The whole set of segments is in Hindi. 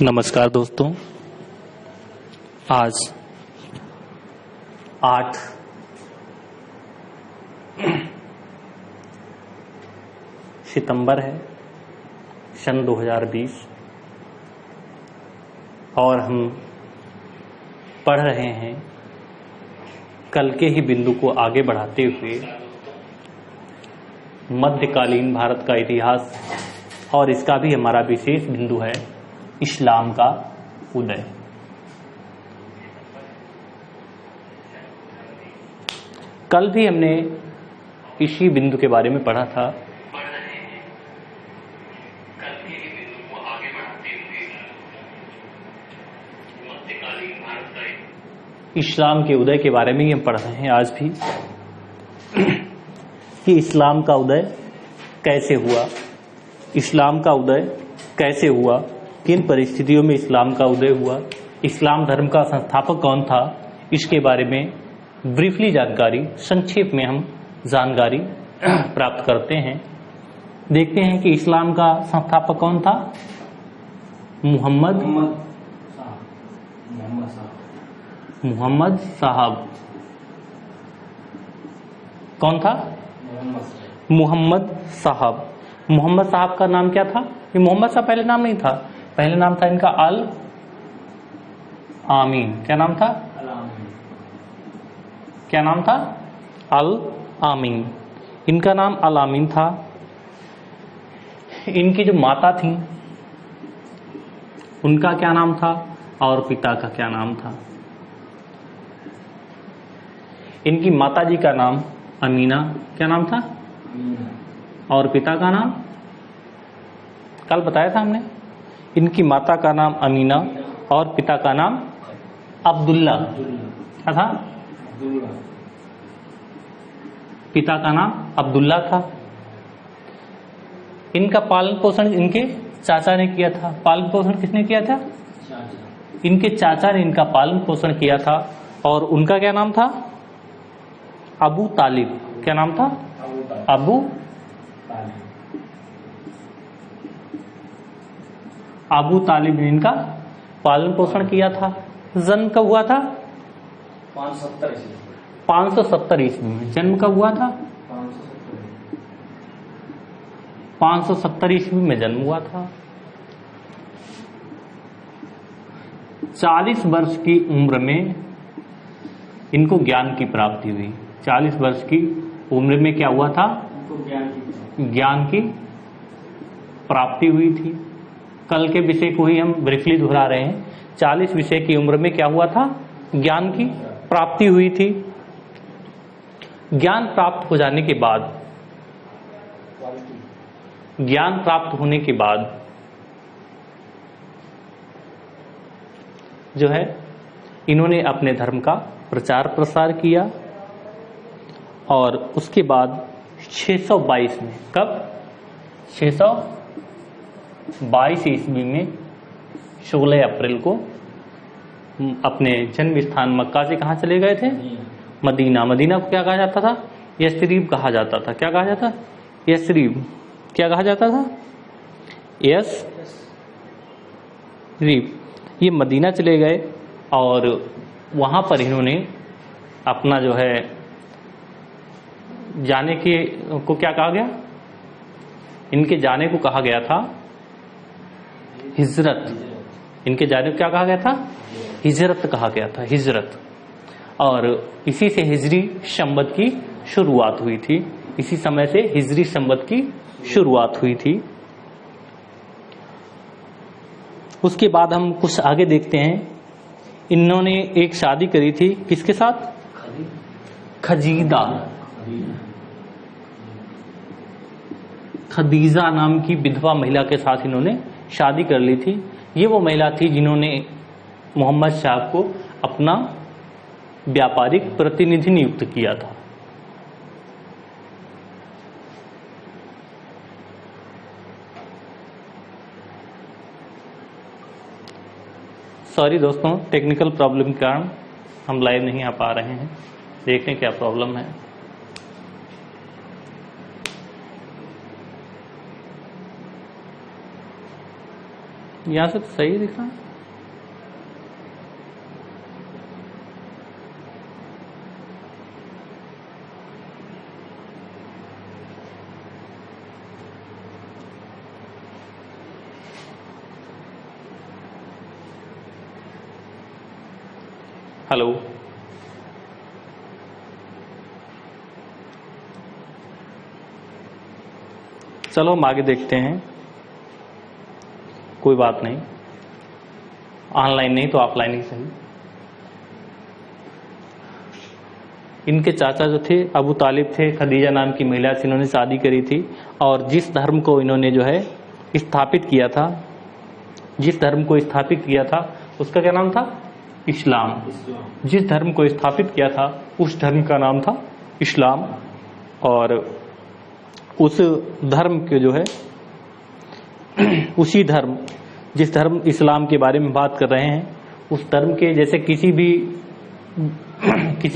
नमस्कार दोस्तों। आज 8 सितंबर है सन 2020 और हम पढ़ रहे हैं कल के ही बिंदु को आगे बढ़ाते हुए मध्यकालीन भारत का इतिहास, और इसका भी हमारा विशेष बिंदु है इस्लाम का उदय। कल भी हमने इसी बिंदु के बारे में पढ़ा था। इस्लाम के उदय के बारे में ही हम पढ़ रहे हैं आज भी कि इस्लाम का उदय कैसे हुआ, इस्लाम का उदय कैसे हुआ, किन परिस्थितियों में इस्लाम का उदय हुआ, इस्लाम धर्म का संस्थापक कौन था, इसके बारे में ब्रीफली जानकारी, संक्षेप में हम जानकारी प्राप्त करते हैं। देखते हैं कि इस्लाम का संस्थापक कौन था। मुहम्मद साहब। कौन था? मुहम्मद साहब। मुहम्मद साहब का नाम क्या था? ये मोहम्मद साहब पहले नाम नहीं था, पहले नाम था इनका अल आमीन। क्या नाम था? क्या नाम था? अल आमीन। इनका नाम अल आमीन था। इनकी जो माता थी उनका क्या नाम था और पिता का क्या नाम था? इनकी माता जी का नाम अमीना। क्या नाम था? और पिता का नाम कल बताया था हमने। इनकी माता का नाम अमीना और पिता का नाम अब्दुल्ला। क्या था? पिता का नाम अब्दुल्ला था। इनका पालन पोषण इनके चाचा ने किया था। पालन पोषण किसने किया था? इनके चाचा ने इनका पालन पोषण किया था। और उनका क्या नाम था? अबू तालिब। क्या नाम था? अबू तालिब ने इनका पालन पोषण किया था। जन्म कब हुआ था? 570 ईस्वी में। जन्म कब हुआ था? 570 ईस्वी में जन्म हुआ था। 40 वर्ष की उम्र में इनको ज्ञान की प्राप्ति हुई। 40 वर्ष की उम्र में क्या हुआ था? ज्ञान की प्राप्ति हुई थी। कल के विषय को ही हम ब्रीफली दोहरा रहे हैं। 40 विषय की उम्र में क्या हुआ था? ज्ञान की प्राप्ति हुई थी। ज्ञान प्राप्त हो जाने के बाद, ज्ञान प्राप्त होने के बाद जो है इन्होंने अपने धर्म का प्रचार प्रसार किया। और उसके बाद 622 में, कब? 622 ईस्वी में 16 अप्रैल को अपने जन्म स्थान मक्का से कहाँ चले गए थे? मदीना। मदीना को क्या कहा जाता था? यस्रीब कहा जाता था। क्या कहा जाता? यस्रीब। क्या कहा जाता था? यस्रीब। ये मदीना चले गए और वहां पर इन्होंने अपना जो है जाने के को क्या कहा गया? इनके जाने को कहा गया था हिजरत। इनके जाने को क्या कहा गया था? हिजरत कहा गया था। हिजरत। और इसी से हिजरी संवत की शुरुआत हुई थी। इसी समय से हिजरी संवत की शुरुआत हुई थी। उसके बाद हम कुछ आगे देखते हैं। इन्होंने एक शादी करी थी। किसके साथ? खदीजा नाम की विधवा महिला के साथ इन्होंने शादी कर ली थी। ये वो महिला थी जिन्होंने मोहम्मद साहब को अपना व्यापारिक प्रतिनिधि नियुक्त किया था। सॉरी दोस्तों, टेक्निकल प्रॉब्लम के कारण हम लाइव नहीं आ पा रहे हैं। देखें क्या प्रॉब्लम है। यहां से तो सही दिख रहा है। हेलो, चलो हम आगे देखते हैं, कोई बात नहीं, ऑनलाइन नहीं तो ऑफलाइन ही सही। इनके चाचा जो थे अबू तालिब थे, खदीजा नाम की महिला से इन्होंने शादी करी थी, और जिस धर्म को इन्होंने जो है स्थापित किया था, जिस धर्म को स्थापित किया था उसका क्या नाम था? इस्लाम। जिस धर्म को स्थापित किया था उस धर्म का नाम था इस्लाम। और उस धर्म के जो है उसी धर्म, जिस धर्म इस्लाम के बारे में बात कर रहे हैं, उस धर्म के जैसे किसी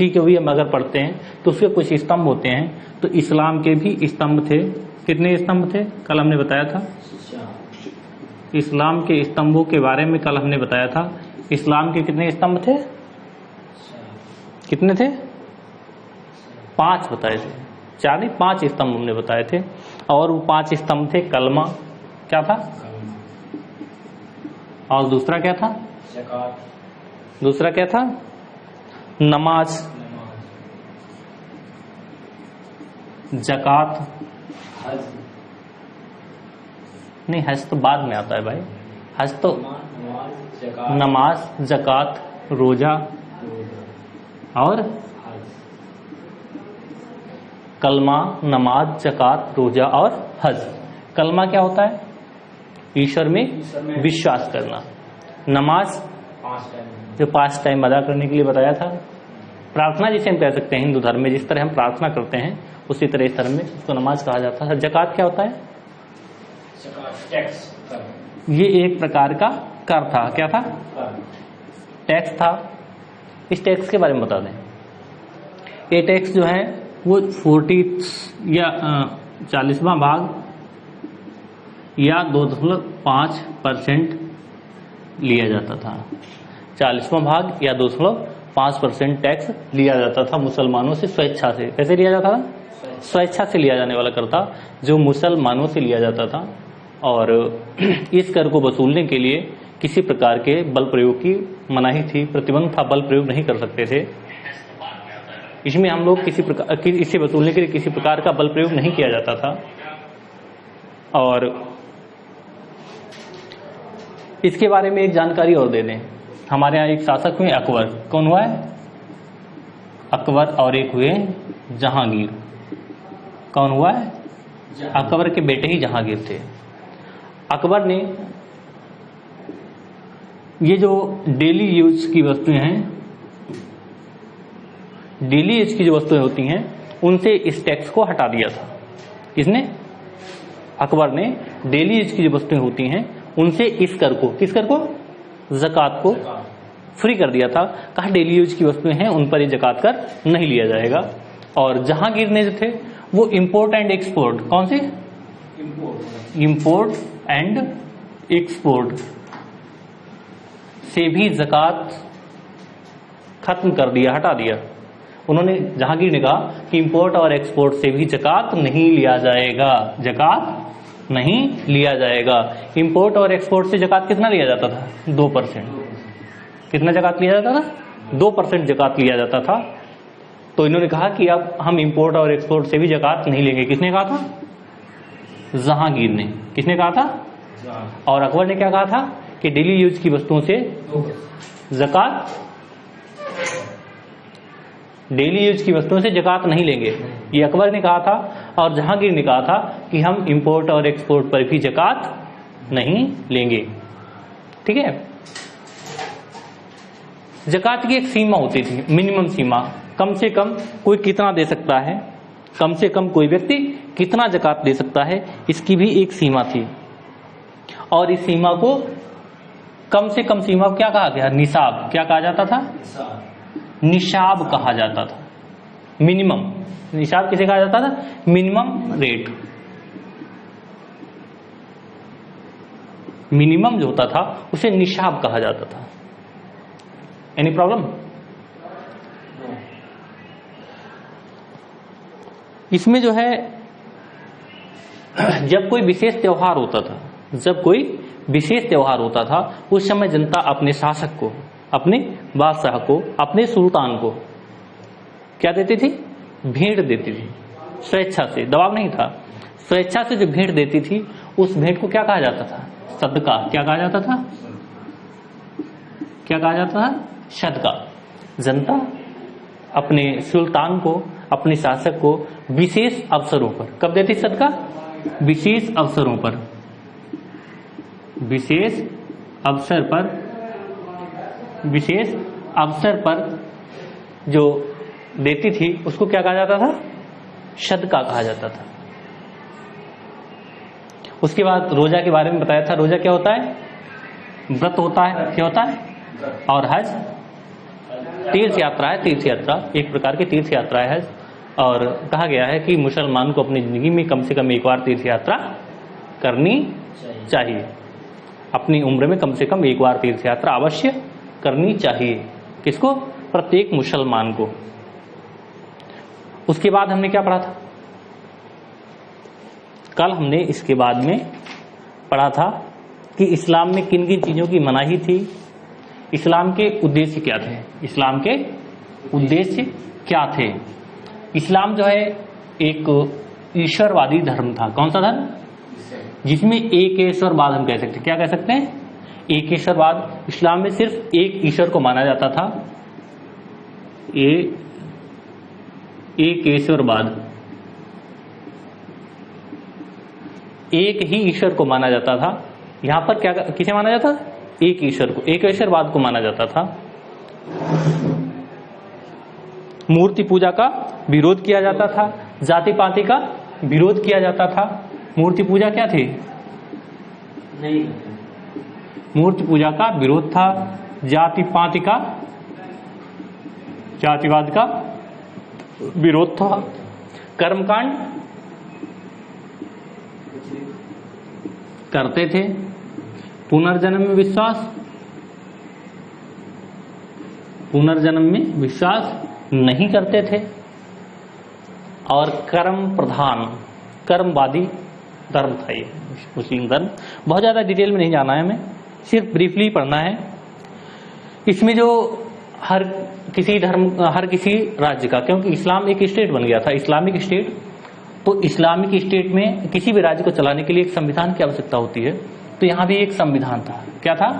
को भी हम अगर पढ़ते हैं तो उसके कुछ स्तंभ होते हैं, तो इस्लाम के भी स्तंभ थे। कितने स्तंभ थे? कल हमने बताया था इस्लाम के स्तंभों के बारे में, कल हमने बताया था इस्लाम के कितने स्तंभ थे? कितने थे? 5 बताए थे, 4 नहीं 5 स्तंभ हमने बताए थे। और वो 5 स्तंभ थे कलमा, क्या था? और दूसरा क्या था? दूसरा क्या था? नमाज, जकात, नहीं हज तो बाद में आता है भाई, हज तो नमाज, जकात, रोजा और कलमा, नमाज, जकात, रोजा और हज। कलमा क्या होता है? ईश्वर में विश्वास करना। नमाज जो 5 टाइम अदा करने के लिए बताया था। प्रार्थना जिसे हम कह सकते हैं हिंदू धर्म में, जिस तरह हम प्रार्थना करते हैं उसी तरह इस धर्म में उसको नमाज कहा जाता है। जकात क्या होता है? ये एक प्रकार का कर था। क्या था? टैक्स था। इस टैक्स के बारे में बता दें। ये टैक्स जो है वो 40 या 40वां भाग या 2.5% लिया जाता था। 40वां भाग या 2.5% टैक्स लिया जाता था मुसलमानों से स्वेच्छा से। कैसे लिया जाता था? स्वेच्छा से लिया जाने वाला कर था जो मुसलमानों से लिया जाता था। और इस कर को वसूलने के लिए किसी प्रकार के बल प्रयोग की मनाही थी, प्रतिबंध था, बल प्रयोग नहीं कर सकते थे। इसमें हम लोग किसी प्रकार, इसे वसूलने के लिए किसी प्रकार का बल प्रयोग नहीं किया जाता था। और इसके बारे में एक जानकारी और दे दें, हमारे यहाँ एक शासक हुए अकबर। कौन हुआ है? अकबर। और एक हुए जहांगीर। कौन हुआ है? अकबर के बेटे ही जहांगीर थे। अकबर ने ये जो डेली यूज की वस्तुएं हैं, डेली यूज की जो वस्तुएं होती हैं, उनसे इस टैक्स को हटा दिया था। किसने? अकबर ने डेली यूज की जो वस्तुएं होती हैं उनसे इस कर को, किस कर को? ज़कात को फ्री कर दिया था। कहा डेली यूज की वस्तुएं हैं उन पर ये ज़कात कर नहीं लिया जाएगा। और जहांगीर ने जो थे वो इंपोर्ट एंड एक्सपोर्ट, कौन से? इंपोर्ट एंड एक्सपोर्ट से भी ज़कात खत्म कर दिया, हटा दिया। उन्होंने, जहांगीर ने कहा कि इंपोर्ट और एक्सपोर्ट से भी ज़कात नहीं लिया जाएगा, ज़कात नहीं लिया जाएगा। इंपोर्ट और एक्सपोर्ट से ज़कात कितना लिया जाता था? 2%। कितना ज़कात लिया जाता था? 2% ज़कात लिया जाता था। तो इन्होंने कहा कि अब हम इंपोर्ट और एक्सपोर्ट से भी ज़कात नहीं लेंगे। किसने कहा था? जहांगीर ने। किसने कहा था? और अकबर ने क्या कहा था कि डेली यूज की वस्तुओं से ज़कात, डेली यूज की वस्तुओं से ज़कात नहीं लेंगे, ये अकबर ने कहा था। और जहांगीर ने कहा था कि हम इंपोर्ट और एक्सपोर्ट पर भी ज़कात नहीं लेंगे। ठीक है। ज़कात की एक सीमा होती थी, मिनिमम सीमा। कम से कम कोई कितना दे सकता है, कम से कम कोई व्यक्ति कितना ज़कात दे सकता है, इसकी भी एक सीमा थी। और इस सीमा को, कम से कम सीमा को क्या कहा गया? निसाब। क्या कहा जाता था? निशाब कहा जाता था। मिनिमम निशाब किसे कहा जाता था? Minimum rate. मिनिमम जो होता था उसे निशाब कहा जाता था। Any problem? इसमें जो है जब कोई विशेष त्योहार होता था, जब कोई विशेष त्योहार होता था उस समय जनता अपने शासक को, अपने बादशाह को, अपने सुल्तान को क्या देती थी? भेंट देती थी। स्वेच्छा से, दबाव नहीं था, स्वेच्छा से जो भेंट देती थी उस भेंट को क्या कहा जाता था? सदका। क्या कहा जाता था? क्या कहा जाता था? सदका। जनता अपने सुल्तान को, अपने शासक को विशेष अवसरों पर कब देती सदका? विशेष अवसरों पर, विशेष अवसर पर, विशेष अवसर पर जो देती थी उसको क्या कहा जाता था? सदका कहा जाता था। उसके बाद रोजा के बारे में बताया था। रोजा क्या होता है? व्रत होता है। क्या होता है? और हज तीर्थ यात्रा है। तीर्थ यात्रा एक प्रकार की तीर्थ यात्रा है हज। और कहा गया है कि मुसलमान को अपनी जिंदगी में कम से कम एक बार तीर्थ यात्रा करनी चाहिए। अपनी उम्र में कम से कम एक बार तीर्थ यात्रा अवश्य करनी चाहिए। किसको? प्रत्येक मुसलमान को। उसके बाद हमने क्या पढ़ा था? कल हमने इसके बाद में पढ़ा था कि इस्लाम में किन किन चीजों की मनाही थी, इस्लाम के उद्देश्य क्या थे। इस्लाम के उद्देश्य क्या थे? इस्लाम जो है एक ईश्वरवादी धर्म था। कौन सा धर्म? जिसमें एक ईश्वरवाद हम कह सकते हैं। क्या कह सकते हैं? एक ईश्वरवाद। इस्लाम में सिर्फ एक ईश्वर को माना जाता था। एक ईश्वरवाद, एक ही ईश्वर को माना जाता था। यहां पर क्या किसे माना जाता? एक ईश्वर को, एक ईश्वरवाद को माना जाता था। मूर्ति पूजा का विरोध किया जाता था, जाति पाति का विरोध किया जाता था। मूर्ति पूजा क्या थी? नहीं, मूर्ति पूजा का विरोध था। जाति पाति का, जातिवाद का विरोध था। कर्मकांड करते थे। पुनर्जन्म में विश्वास, पुनर्जन्म में विश्वास नहीं करते थे। और कर्म प्रधान, कर्मवादी धर्म था ये मुस्लिम धर्म। बहुत ज्यादा डिटेल में नहीं जाना है, हमें सिर्फ ब्रीफली पढ़ना है। इसमें जो हर किसी धर्म, हर किसी राज्य का, क्योंकि इस्लाम एक स्टेट बन गया था, इस्लामिक स्टेट, तो इस्लामिक स्टेट में किसी भी राज्य को चलाने के लिए एक संविधान की आवश्यकता होती है। तो यहां भी एक संविधान था। क्या था?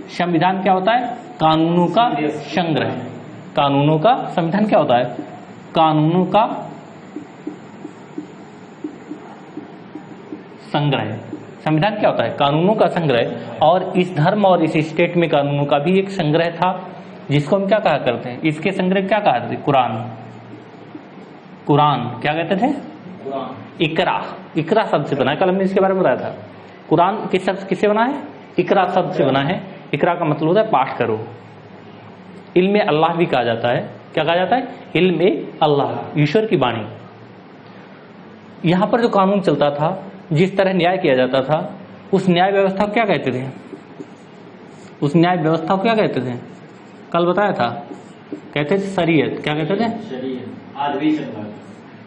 संविधान क्या होता है? कानूनों का संग्रह। कानूनों का, संविधान क्या होता है? कानूनों का संग्रह। संविधान क्या होता है? कानूनों का संग्रह। और इस धर्म और इस स्टेट में कानूनों का भी एक संग्रह था, जिसको हम क्या कहा करते हैं? इसके संग्रह क्या कहते थे? कुरान। कुरान क्या कहते थे? इकरा। इकरा शब्द से बना है। कल हमने इसके बारे में बताया था। कुरान किस शब्द, किससे बना है? इकरा शब्द से बना है। इकरा का मतलब होता है पाठ करो। इल्म अल्लाह भी कहा जाता है। क्या कहा जाता है? इल्म अल्लाह, ईश्वर की वाणी। यहां पर जो कानून चलता था, जिस तरह न्याय किया जाता था, उस न्याय व्यवस्था को क्या कहते थे? उस न्याय व्यवस्था को क्या कहते थे? कल बताया था, कहते थे शरीयत। क्या कहते थे?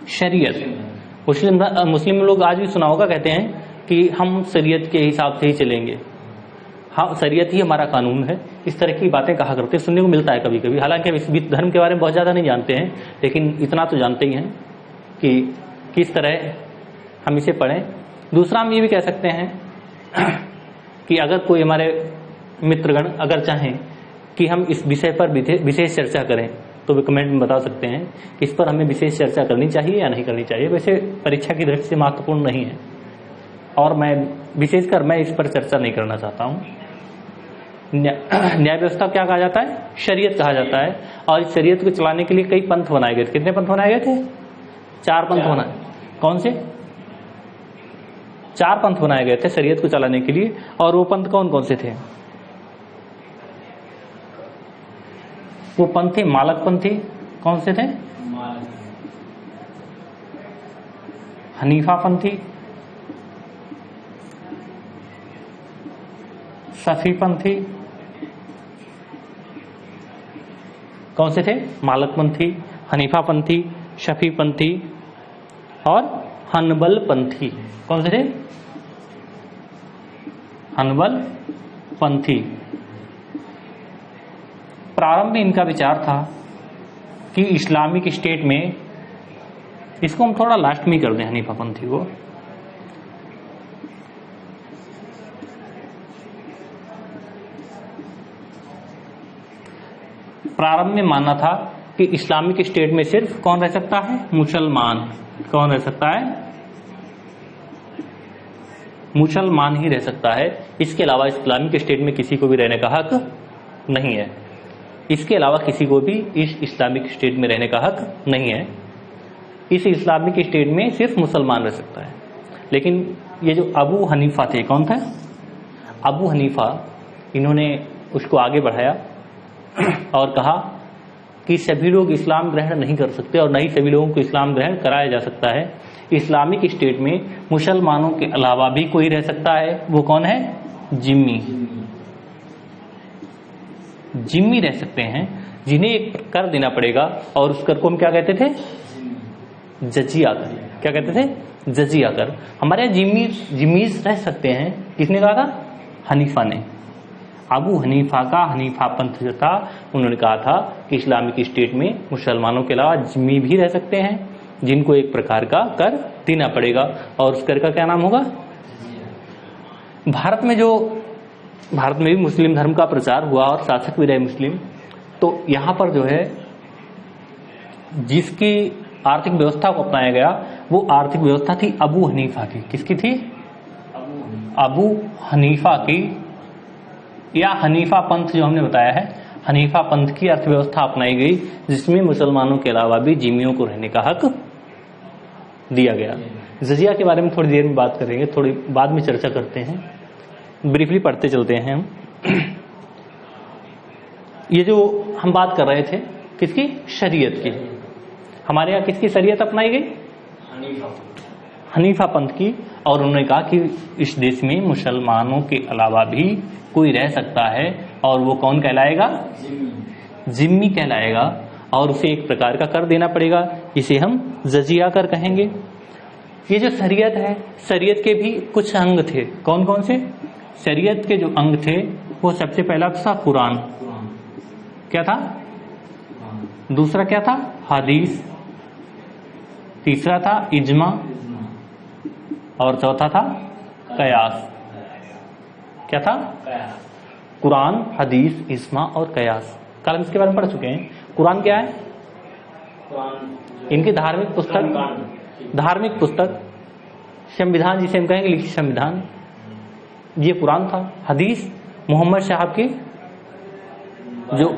शरीयत। मुस्लिम लोग आज भी सुना होगा, कहते हैं कि हम शरीयत के हिसाब से ही चलेंगे। हाँ, शरीयत ही हमारा कानून है। इस तरह की बातें कहा करते, सुनने को मिलता है कभी कभी। हालांकि हम इस धर्म के बारे में बहुत ज्यादा नहीं जानते हैं, लेकिन इतना तो जानते ही हैं कि किस तरह हम इसे पढ़ें। दूसरा हम ये भी कह सकते हैं कि अगर कोई हमारे मित्रगण अगर चाहें कि हम इस विषय पर विशेष चर्चा करें, तो वे कमेंट में बता सकते हैं कि इस पर हमें विशेष चर्चा करनी चाहिए या नहीं करनी चाहिए। वैसे परीक्षा की दृष्टि से महत्वपूर्ण नहीं है, और मैं विशेषकर मैं इस पर चर्चा नहीं करना चाहता हूँ। न्याय व्यवस्था क्या कहा जाता है? शरीयत कहा जाता है। और इस शरीयत को चलाने के लिए कई पंथ बनाए गए थे। कितने पंथ बनाए गए थे? 4 पंथ बनाए। कौन से? 4 पंथ बनाए गए थे शरीयत को चलाने के लिए। और वो पंथ कौन कौन से थे? वो पंथ थे मालक पंथी। कौन से थे? हनीफा पंथी, शफीपंथी, कौन से थे? मालकपंथी, हनीफापंथी, शफीपंथी और हनबल पंथी। कौन से थे? हनबल पंथी। प्रारंभ में इनका विचार था कि इस्लामिक स्टेट में, इसको हम थोड़ा लास्ट में कर दें हनीफापंथी को, प्रारंभ में मानना था कि इस्लामिक स्टेट में सिर्फ कौन रह सकता है? मुसलमान। कौन रह सकता है? मुसलमान ही रह सकता है। इसके अलावा इस्लामिक स्टेट में किसी को भी रहने का हक नहीं है। इसके अलावा किसी को भी इस इस्लामिक स्टेट में रहने का हक नहीं है। इस इस्लामिक स्टेट में सिर्फ मुसलमान रह सकता है। लेकिन ये जो अबू हनीफा थे, कौन था? अबू हनीफा, इन्होंने उसको आगे बढ़ाया और कहा कि सभी लोग इस्लाम ग्रहण नहीं कर सकते और नहीं सभी लोगों को इस्लाम ग्रहण कराया जा सकता है। इस्लामिक स्टेट में मुसलमानों के अलावा भी कोई रह सकता है। वो कौन है? जिम्मी। जिम्मी रह सकते हैं, जिन्हें एक कर देना पड़ेगा और उस कर को हम क्या कहते थे? जजिया कर। क्या कहते थे? जजिया कर। हमारे यहाँ जिम्मीज रह सकते हैं। किसने कहा था? हनीफा ने। अबू हनीफा का हनीफा पंथ जो था, उन्होंने कहा था कि इस्लामिक स्टेट में मुसलमानों के अलावा जिम्मी भी रह सकते हैं, जिनको एक प्रकार का कर देना पड़ेगा और उस कर का क्या नाम होगा? भारत में भी मुस्लिम धर्म का प्रचार हुआ और शासक भी रहे मुस्लिम। तो यहाँ पर जो है जिसकी आर्थिक व्यवस्था को अपनाया गया, वो आर्थिक व्यवस्था थी अबू हनीफा की। किसकी थी? अबू हनीफा की, या हनीफा पंथ जो हमने बताया है, हनीफा पंथ की अर्थव्यवस्था अपनाई गई, जिसमें मुसलमानों के अलावा भी जिम्मियों को रहने का हक दिया गया। जजिया के बारे में थोड़ी देर में बात करेंगे, थोड़ी बाद में चर्चा करते हैं, ब्रीफली पढ़ते चलते हैं हम। ये जो हम बात कर रहे थे किसकी? शरीयत की। हमारे यहाँ किसकी शरीयत अपनाई गई? हनीफा पंथ की। और उन्होंने कहा कि इस देश में मुसलमानों के अलावा भी कोई रह सकता है और वो कौन कहलाएगा? जिम्मी कहलाएगा और उसे एक प्रकार का कर देना पड़ेगा, इसे हम जजिया कर कहेंगे। ये जो शरीयत है, शरीयत के भी कुछ अंग थे। कौन कौन से? शरीयत के जो अंग थे वो सबसे पहला था कुरान। क्या था? दूसरा क्या था? हदीस। तीसरा था इज्मा और चौथा था कयास। क्या था? कुरान, हदीस, इज्मा और कयास। कल हम इसके बारे में पढ़ चुके हैं। कुरान क्या है? इनकी धार्मिक पुस्तक, संविधान जिसे हम कहेंगे लिखित संविधान, ये कुरान था। हदीस मोहम्मद साहब की, जो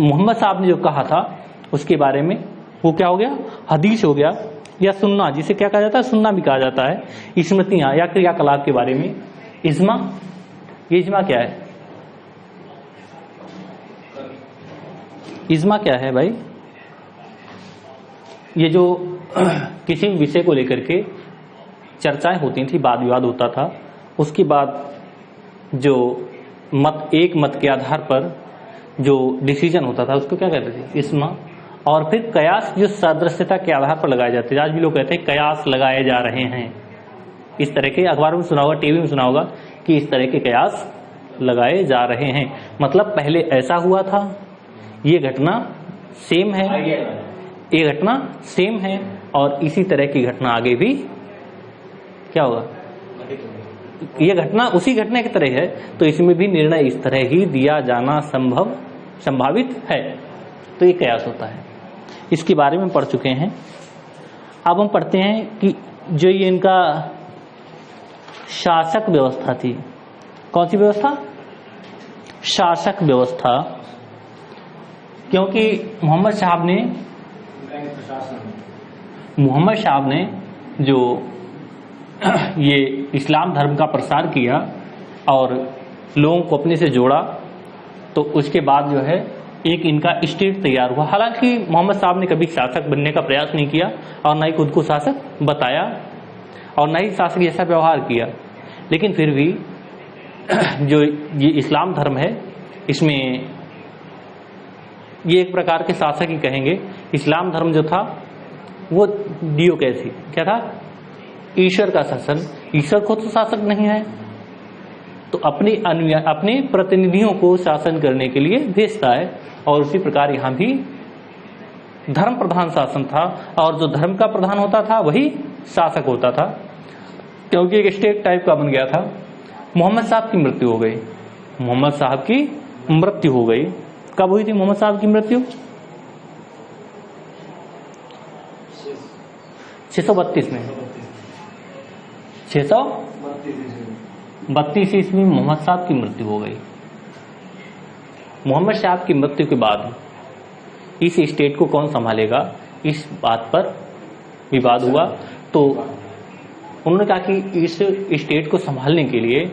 मोहम्मद साहब ने जो कहा था उसके बारे में, वो क्या हो गया? हदीस हो गया। या सुन्ना, जिसे क्या कहा जाता है? सुन्ना भी कहा जाता है। स्मृतियां या क्रियाकलाप के बारे में। इज्मा, ये इज्मा क्या है? इज्मा क्या है भाई? ये जो किसी विषय को लेकर के चर्चाएं होती थी, वाद विवाद होता था, उसके बाद जो एक मत के आधार पर जो डिसीजन होता था उसको क्या कहते थे? इज्मा। और फिर कयास, जो सदृश्यता के आधार पर लगाए जाते थे। आज भी लोग कहते हैं कयास लगाए जा रहे हैं। इस तरह के अखबारों में सुना होगा, टीवी में सुना होगा कि इस तरह के कयास लगाए जा रहे हैं। मतलब पहले ऐसा हुआ था, ये घटना सेम है, ये घटना सेम है और इसी तरह की घटना आगे भी क्या होगा? ये घटना उसी घटना की तरह है, तो इसमें भी निर्णय इस तरह ही दिया जाना संभावित है। तो ये कयास होता है। इसके बारे में पढ़ चुके हैं। अब हम पढ़ते हैं कि जो ये इनका शासक व्यवस्था थी, कौन सी व्यवस्था? शासक व्यवस्था। क्योंकि मोहम्मद साहब ने जो ये इस्लाम धर्म का प्रसार किया और लोगों को अपने से जोड़ा, तो उसके बाद जो है एक इनका स्टेट तैयार हुआ। हालांकि मोहम्मद साहब ने कभी शासक बनने का प्रयास नहीं किया और ना ही खुद को शासक बताया और ना ही शासक जैसा व्यवहार किया, लेकिन फिर भी जो ये इस्लाम धर्म है, इसमें ये एक प्रकार के शासक ही कहेंगे। इस्लाम धर्म जो था वो डियोक्रेसी, क्या था? ईश्वर का शासन। ईश्वर को तो शासक नहीं है, तो अपने प्रतिनिधियों को शासन करने के लिए भेजता है। और उसी प्रकार यहाँ भी धर्म प्रधान शासन था, और जो धर्म का प्रधान होता था वही शासक होता था, क्योंकि एक स्टेट टाइप का बन गया था। मोहम्मद साहब की मृत्यु हो गई। मोहम्मद साहब की मृत्यु हो गई। कब हुई थी मोहम्मद साहब की मृत्यु? 632 में। 632 ईस्वी में मोहम्मद साहब की मृत्यु हो गई। मोहम्मद साहब की मृत्यु के बाद इस स्टेट को कौन संभालेगा, इस बात पर विवाद हुआ। तो उन्होंने कहा कि इस स्टेट को संभालने के लिए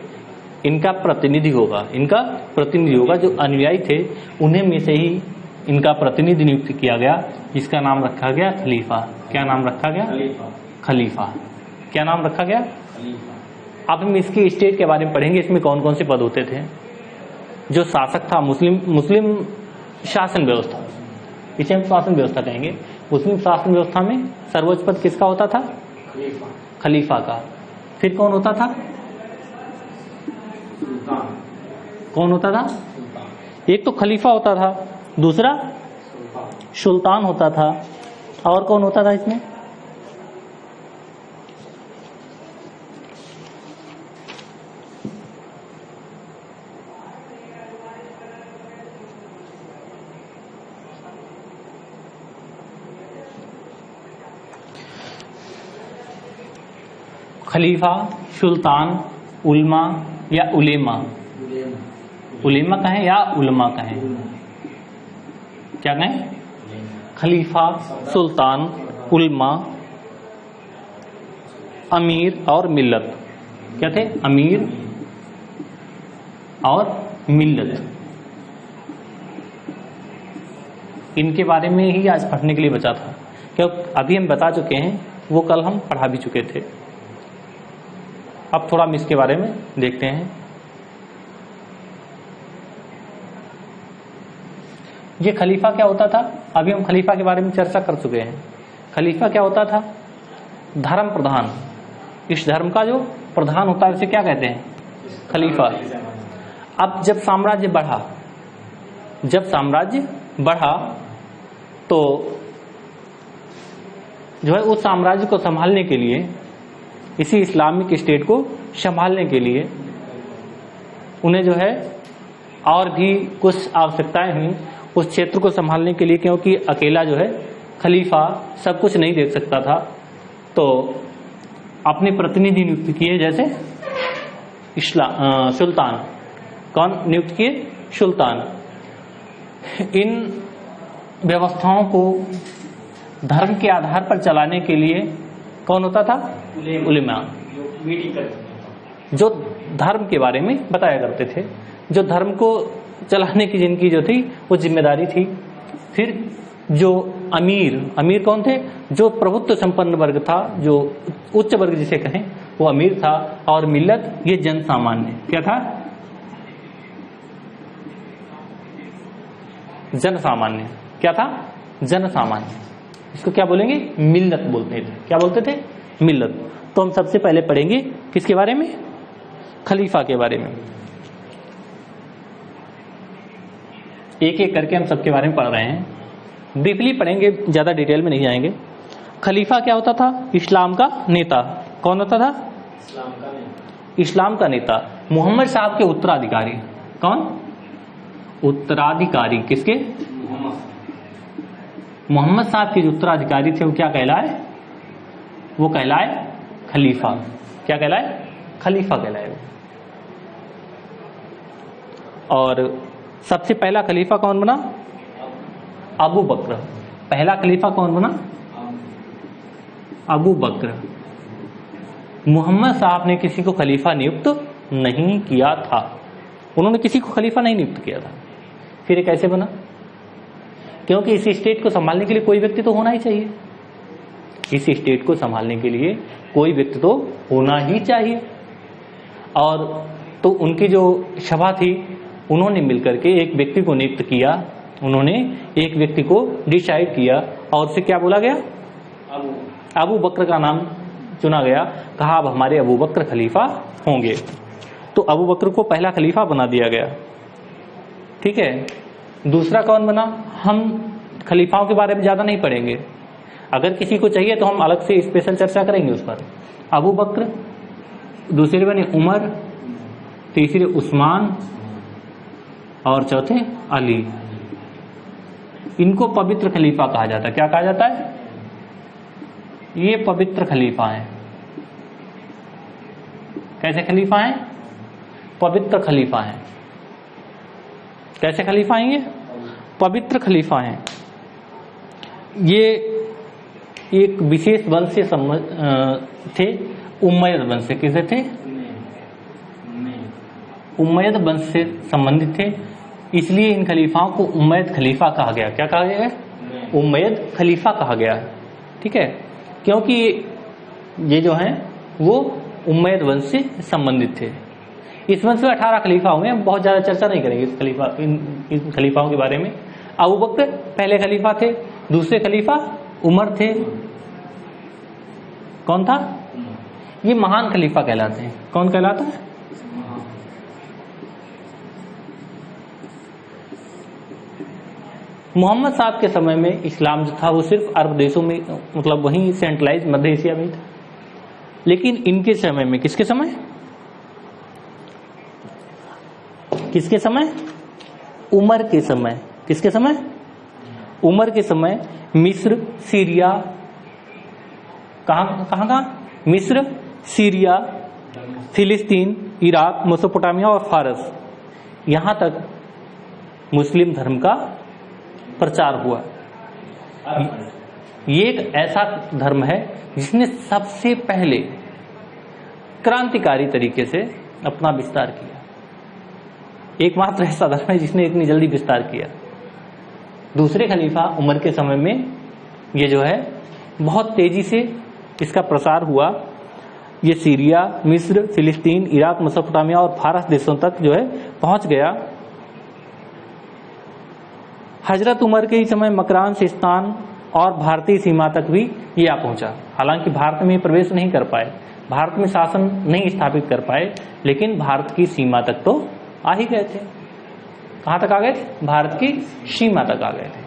इनका प्रतिनिधि होगा, जो अनुयायी थे उन्हें में से ही इनका प्रतिनिधि नियुक्त किया गया, जिसका नाम रखा गया खलीफा। क्या नाम रखा गया? खलीफा। क्या नाम रखा गया? अब हम इसकी स्टेट के बारे में पढ़ेंगे, इसमें कौन कौन से पद होते थे। जो शासक था, मुस्लिम शासन व्यवस्था, इसे हम शासन व्यवस्था कहेंगे। मुस्लिम शासन व्यवस्था में सर्वोच्च पद किसका होता था? खलीफा का। फिर कौन होता था? कौन होता था? एक तो खलीफा होता था, दूसरा सुल्तान होता था, और कौन होता था इसमें? खलीफा, सुल्तान, उल्मा या उलेमा। उलेमा कहें या उलमा कहें, क्या कहें? खलीफा, सुल्तान, उल्मा, अमीर और मिल्लत। क्या थे? अमीर और मिल्लत। इनके बारे में ही आज पढ़ने के लिए बचा था, क्योंकि अभी हम बता चुके हैं, वो कल हम पढ़ा भी चुके थे। अब थोड़ा हम इसके बारे में देखते हैं। ये खलीफा क्या होता था? अभी हम खलीफा के बारे में चर्चा कर चुके हैं। खलीफा क्या होता था? धर्म प्रधान। इस धर्म का जो प्रधान होता है उसे क्या कहते हैं? खलीफा। अब जब साम्राज्य बढ़ा तो जो है उस साम्राज्य को संभालने के लिए, इसी इस्लामिक स्टेट को संभालने के लिए उन्हें जो है और भी कुछ आवश्यकताएं हुई उस क्षेत्र को संभालने के लिए, क्योंकि अकेला जो है खलीफा सब कुछ नहीं देख सकता था। तो अपने प्रतिनिधि नियुक्त किए, जैसे सुल्तान। कौन नियुक्त किए? सुल्तान। इन व्यवस्थाओं को धर्म के आधार पर चलाने के लिए कौन होता था? उलेमा, जो धर्म के बारे में बताया करते थे, जो धर्म को चलाने की जिनकी जो थी वो जिम्मेदारी थी। फिर जो अमीर कौन थे? जो प्रभुत्व संपन्न वर्ग था, जो उच्च वर्ग जिसे कहें, वो अमीर था। और मिल्लत, ये जन सामान्य। क्या था? जन सामान्य। क्या था? जन सामान्य। इसको क्या बोलेंगे? मिल्लत बोलते थे। क्या बोलते थे? मिल्लत। तो हम सबसे पहले पढ़ेंगे किसके बारे में? खलीफा के बारे में। एक एक करके हम सबके बारे में पढ़ रहे हैं, ब्रीफली पढ़ेंगे, ज्यादा डिटेल में नहीं जाएंगे। खलीफा क्या होता था? इस्लाम का नेता। कौन होता था? इस्लाम का नेता। मोहम्मद साहब के उत्तराधिकारी। कौन? उत्तराधिकारी किसके? मोहम्मद साहब के जो उत्तराधिकारी थे वो क्या कहलाए? वो कहलाए खलीफा। क्या कहलाए? खलीफा कहलाए। और सबसे पहला खलीफा कौन बना? अबू बकर। पहला खलीफा कौन बना? अबू बकर। मोहम्मद साहब ने किसी को खलीफा नियुक्त नहीं किया था। उन्होंने किसी को खलीफा नहीं नियुक्त किया था। फिर ये कैसे बना? क्योंकि इस स्टेट को संभालने के लिए कोई व्यक्ति तो होना ही चाहिए। इस स्टेट को संभालने के लिए कोई व्यक्ति तो होना ही चाहिए। और तो उनकी जो सभा थी, उन्होंने मिलकर के एक व्यक्ति को नियुक्त किया, उन्होंने एक व्यक्ति को डिसाइड किया और उससे क्या बोला गया, अबू बकर का नाम चुना गया। कहा अब हमारे अबू बकर खलीफा होंगे। तो अबू बकर को पहला खलीफा बना दिया गया। ठीक है, दूसरा कौन बना, हम खलीफाओं के बारे में ज्यादा नहीं पढ़ेंगे, अगर किसी को चाहिए तो हम अलग से स्पेशल चर्चा करेंगे उस पर। अबू बकर, दूसरे बने उमर, तीसरे उस्मान और चौथे अली। इनको पवित्र खलीफा कहा जाता है। क्या कहा जाता है, ये पवित्र खलीफा हैं। कैसे खलीफा हैं, पवित्र खलीफा हैं। कैसे खलीफा हैं, ये पवित्र खलीफा हैं। ये एक विशेष वंश से थे, उम्मयद वंश से। किसे थे, उम्मयद वंश से संबंधित थे, इसलिए इन खलीफाओं को उम्मयद खलीफा कहा गया। क्या कहा गया, उम्मयद खलीफा कहा गया। ठीक है, क्योंकि ये जो हैं वो उम्मयद वंश से संबंधित थे। इस वंश में 18 खलीफा हुए हैं, बहुत ज्यादा चर्चा नहीं करेंगे इन खलीफाओं के बारे में। अबू बकर पहले खलीफा थे, दूसरे खलीफा उमर थे। कौन था, ये महान खलीफा कहलाते हैं। कौन कहलाता है, मोहम्मद साहब के समय में इस्लाम जो था वो सिर्फ अरब देशों में, मतलब वहीं सेंट्रलाइज मध्य एशिया में था। लेकिन इनके समय में, किसके समय, किसके समय, उमर के समय। किसके समय, उमर के समय मिस्र, सीरिया, कहां, मिस्र, सीरिया, फिलिस्तीन, इराक, मेसोपोटामिया और फारस, यहां तक मुस्लिम धर्म का प्रचार हुआ। ये एक ऐसा धर्म है जिसने सबसे पहले क्रांतिकारी तरीके से अपना विस्तार किया। एकमात्र ऐसा धर्म है जिसने इतनी जल्दी विस्तार किया। दूसरे खलीफा उमर के समय में ये जो है बहुत तेजी से इसका प्रसार हुआ। ये सीरिया, मिस्र, फिलिस्तीन, इराक, मेसोपोटामिया और फारस देशों तक जो है पहुंच गया। हजरत उमर के ही समय मकरान, सिस्तान और भारतीय सीमा तक भी ये आ पहुंचा। हालांकि भारत में प्रवेश नहीं कर पाए, भारत में शासन नहीं स्थापित कर पाए, लेकिन भारत की सीमा तक तो आ ही गए थे। कहां तक आ गए थे, भारत की सीमा तक आ गए थे।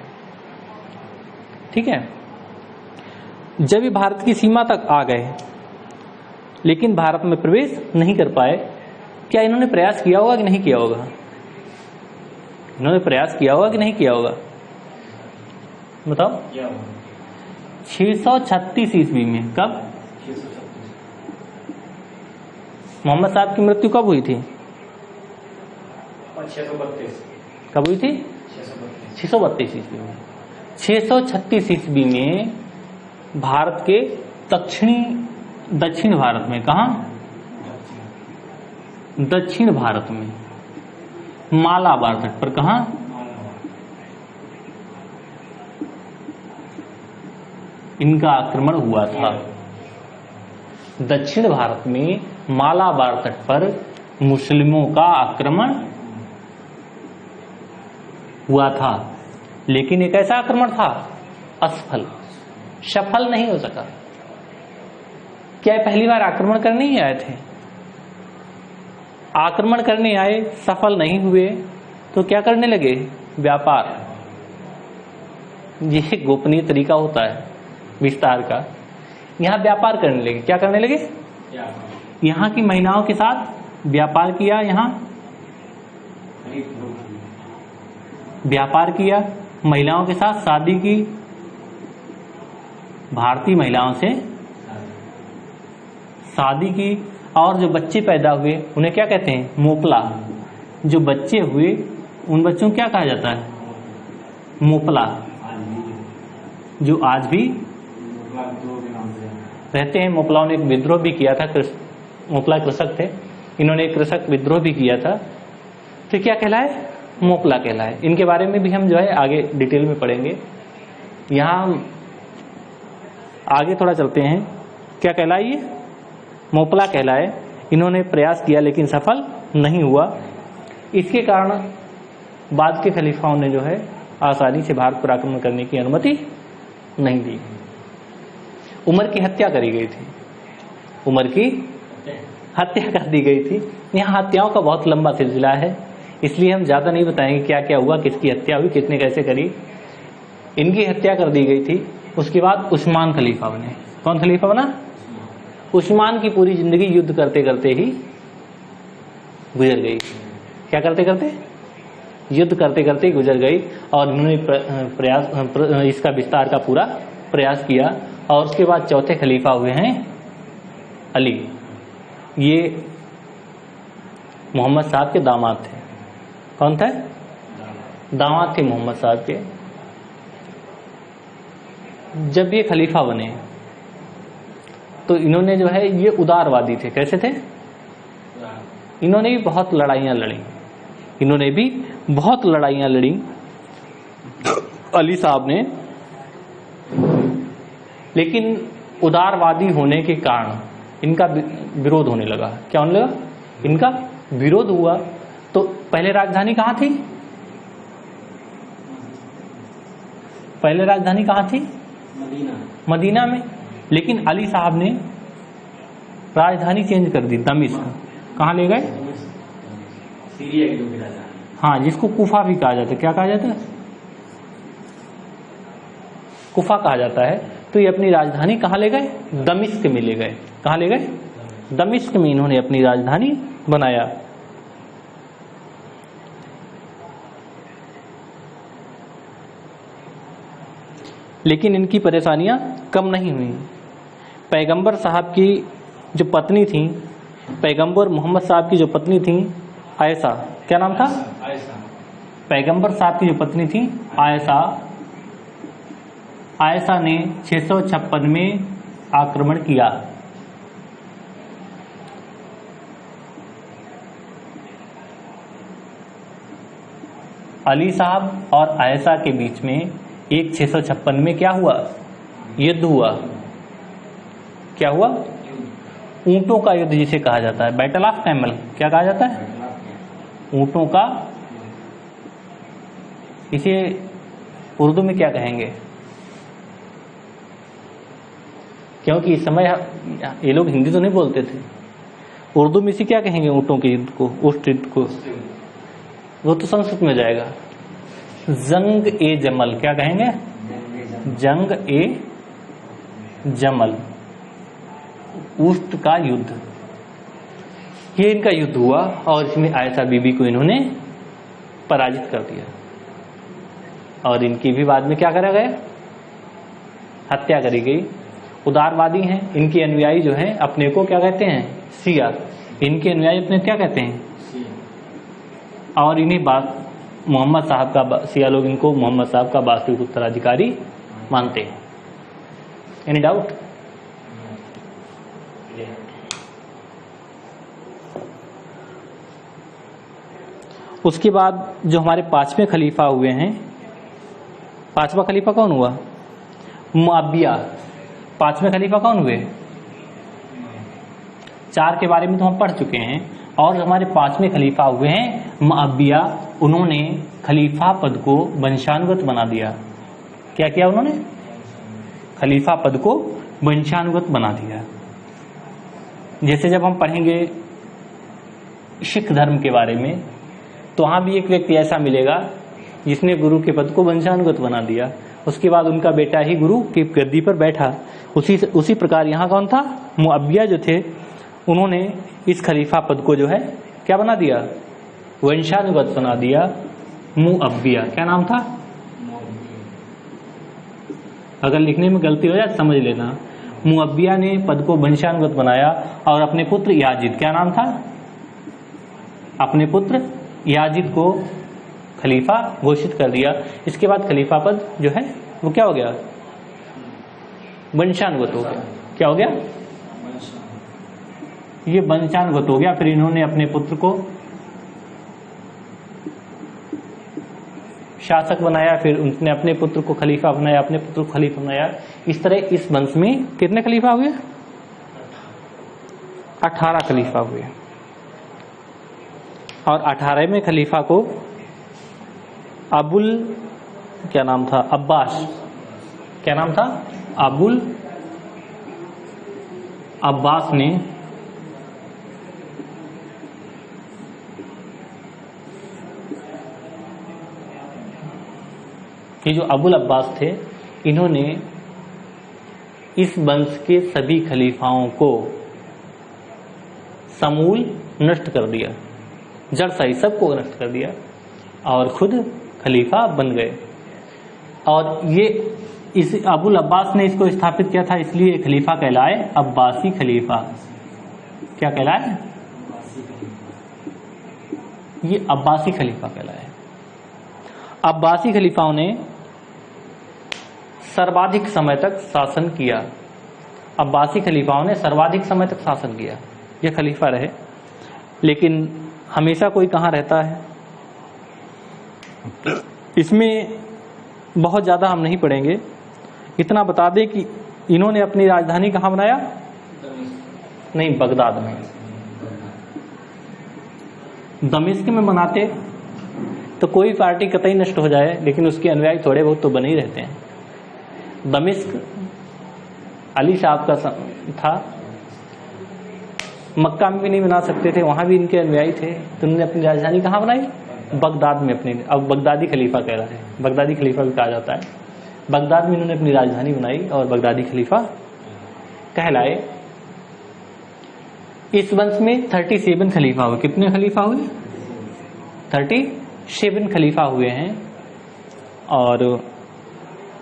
ठीक है, जब ये भारत की सीमा तक आ गए लेकिन भारत में प्रवेश नहीं कर पाए, क्या इन्होंने प्रयास किया होगा कि नहीं किया होगा, इन्होंने प्रयास किया होगा कि नहीं किया होगा, बताओ। 636 ईस्वी में, कब, मोहम्मद साहब की मृत्यु कब हुई थी, 632। कब हुई थी, 632 ईस्वी में। 636 ईस्वी में भारत के दक्षिण भारत में, कहा, दक्षिण भारत में मालाबार तट पर, कहा, इनका आक्रमण हुआ था। दक्षिण भारत में मालाबार तट पर मुस्लिमों का आक्रमण हुआ था, लेकिन एक ऐसा आक्रमण था असफल, सफल नहीं हो सका। क्या पहली बार आक्रमण करने ही आए थे, आक्रमण करने आए, सफल नहीं हुए, तो क्या करने लगे, व्यापार। ये गोपनीय तरीका होता है विस्तार का। यहां व्यापार करने लगे। क्या करने लगे, यहां की महिलाओं के साथ व्यापार किया, यहां व्यापार किया, महिलाओं के साथ शादी की, भारतीय महिलाओं से शादी की, और जो बच्चे पैदा हुए उन्हें क्या कहते हैं, मोपला। जो बच्चे हुए उन बच्चों को क्या कहा जाता है, मोपला, जो आज भी रहते हैं। मोपलाओं ने एक विद्रोह भी किया था, मोपला कृषक थे, इन्होंने एक कृषक विद्रोह भी किया था, तो क्या कहलाए, मोपला कहलाए। इनके बारे में भी हम जो है आगे डिटेल में पढ़ेंगे। यहां आगे थोड़ा चलते हैं। क्या कहलाए, ये मोपला कहलाए। इन्होंने प्रयास किया लेकिन सफल नहीं हुआ। इसके कारण बाद के खलीफाओं ने जो है आसानी से भारत पर आक्रमण करने की अनुमति नहीं दी। उमर की हत्या करी गई थी, उमर की हत्या कर दी गई थी। यहाँ हत्याओं का बहुत लंबा सिलसिला है, इसलिए हम ज़्यादा नहीं बताएंगे क्या क्या हुआ, किसकी हत्या हुई, किसने कैसे करी। इनकी हत्या कर दी गई थी। उसके बाद उस्मान खलीफा बने। कौन खलीफा बना? उस्मान की पूरी जिंदगी युद्ध करते करते ही गुजर गई। क्या करते करते? युद्ध करते करते ही गुजर गई। और उन्होंने इसका विस्तार का पूरा प्रयास किया। और उसके बाद चौथे खलीफा हुए हैं अली। ये मोहम्मद साहब के दामाद थे। कौन थे? दामाद थे मोहम्मद साहब के। जब ये खलीफा बने तो इन्होंने जो है ये उदारवादी थे। कैसे थे? इन्होंने भी बहुत लड़ाइयाँ लड़ी, इन्होंने भी बहुत लड़ाइयाँ लड़ी अली साहब ने। लेकिन उदारवादी होने के कारण इनका विरोध होने लगा। क्या होने लगा? इनका विरोध हुआ। तो पहले राजधानी कहाँ थी? पहले राजधानी कहाँ थी? मदीना में। लेकिन अली साहब ने राजधानी चेंज कर दी, दमिश्क। कहाँ ले गए? सीरिया की जो राजधानी, हाँ, जिसको कुफा भी कहा जाता है। क्या कहा जाता है? कुफा कहा जाता है। तो ये अपनी राजधानी कहाँ ले गए? दमिश्क में ले गए। कहाँ ले गए? दमिश्क में इन्होंने अपनी राजधानी बनाया। लेकिन इनकी परेशानियां कम नहीं हुई। पैगंबर साहब की जो पत्नी थी, पैगंबर मोहम्मद साहब की जो पत्नी थी आयशा, क्या नाम था? पैगंबर साहब की जो पत्नी थी आयशा, आयशा ने 656 में आक्रमण किया। अली साहब और आयशा के बीच में एक 656 में क्या हुआ? युद्ध हुआ। क्या हुआ? ऊंटों का युद्ध जिसे कहा जाता है, बैटल ऑफ कैमल। क्या कहा जाता है? ऊंटों का। इसे उर्दू में क्या कहेंगे? क्योंकि इस समय ये लोग हिंदी तो नहीं बोलते थे, उर्दू में इसे क्या कहेंगे? ऊंटों के युद्ध को, उस युद्ध को। वो तो संस्कृत में जाएगा। जंग ए जमल। क्या कहेंगे? जंग ए जमल, ऊष्ट का युद्ध। ये इनका युद्ध हुआ और इसमें आयशा बीबी को इन्होंने पराजित कर दिया। और इनकी भी बाद में क्या करा गया? हत्या करी गई। उदारवादी हैं इनके अनुयायी जो हैं, अपने को क्या कहते हैं? शिया। इनके अनुयायी अपने क्या कहते हैं? और इन्हीं बात मोहम्मद साहब का, शिया लोग इनको मोहम्मद साहब का वास्तविक उत्तराधिकारी मानते हैं। Any doubt? उसके बाद जो हमारे पांचवें खलीफा हुए हैं, पांचवा खलीफा कौन हुआ? मुआविया। पांचवें खलीफा कौन हुए? चार के बारे में तो हम पढ़ चुके हैं। और हमारे पांचवें खलीफा हुए हैं मुआविया। उन्होंने खलीफा पद को वंशानुगत बना दिया। क्या किया उन्होंने? खलीफा पद को वंशानुगत बना दिया। जैसे जब हम पढ़ेंगे सिख धर्म के बारे में, तो वहां भी एक व्यक्ति ऐसा मिलेगा जिसने गुरु के पद को वंशानुगत बना दिया। उसके बाद उनका बेटा ही गुरु की गद्दी पर बैठा। उसी प्रकार यहाँ कौन था? मुआविया जो थे, उन्होंने इस खलीफा पद को जो है क्या बना दिया? वंशानुगत बना दिया। मुआविया। क्या नाम था? अगर लिखने में गलती हो जाए समझ लेना। मुआविया ने पद को वंशानुगत बनाया और अपने पुत्र याजिद, क्या नाम था? अपने पुत्र याजिद को खलीफा घोषित कर दिया। इसके बाद खलीफा पद जो है वो क्या हो गया? वंशानुगत हो गया। क्या हो गया? ये वंशानुगत हो गया। फिर इन्होंने अपने पुत्र को शासक बनाया, फिर उनने अपने पुत्र को खलीफा बनाया, अपने पुत्र को खलीफा बनाया। इस तरह इस वंश में कितने खलीफा हुए? 18 खलीफा हुए। और 18वें खलीफा को अबुल क्या नाम था, अब्बास, क्या नाम था, अबुल अब्बास ने ये जो अबुल अब्बास थे, इन्होंने इस वंश के सभी खलीफाओं को समूल नष्ट कर दिया, जड़ सही सबको नष्ट कर दिया और खुद खलीफा बन गए। और ये इस अबुल अब्बास ने इसको स्थापित किया था, इसलिए खलीफा कहलाए अब्बासी खलीफा। क्या कहलाए, ये अब्बासी खलीफा कहलाए। अब्बासी खलीफाओं ने सर्वाधिक समय तक शासन किया। अब्बासी खलीफाओं ने सर्वाधिक समय तक शासन किया, ये खलीफा रहे। लेकिन हमेशा कोई कहाँ रहता है, इसमें बहुत ज़्यादा हम नहीं पढ़ेंगे। इतना बता दें कि इन्होंने अपनी राजधानी कहाँ बनाया, नहीं, बगदाद में। दमिश्क में बनाते तो कोई पार्टी कतई नष्ट हो जाए, लेकिन उसके अनुयायी थोड़े बहुत तो बने ही रहते हैं। दमिश्क अली साहब का था, मक्का में भी नहीं बना सकते थे, वहां भी इनके अनुयायी थे, तो उन्होंने अपनी राजधानी कहाँ बनाई, बगदाद में अपनी। अब बगदादी खलीफा कह रहा है, बगदादी खलीफा भी कहा जाता है। बगदाद में इन्होंने अपनी राजधानी बनाई और बगदादी खलीफा कहलाए। इस वंश में 37 खलीफा हुए। कितने खलीफा हुए, 37 खलीफा हुए हैं। और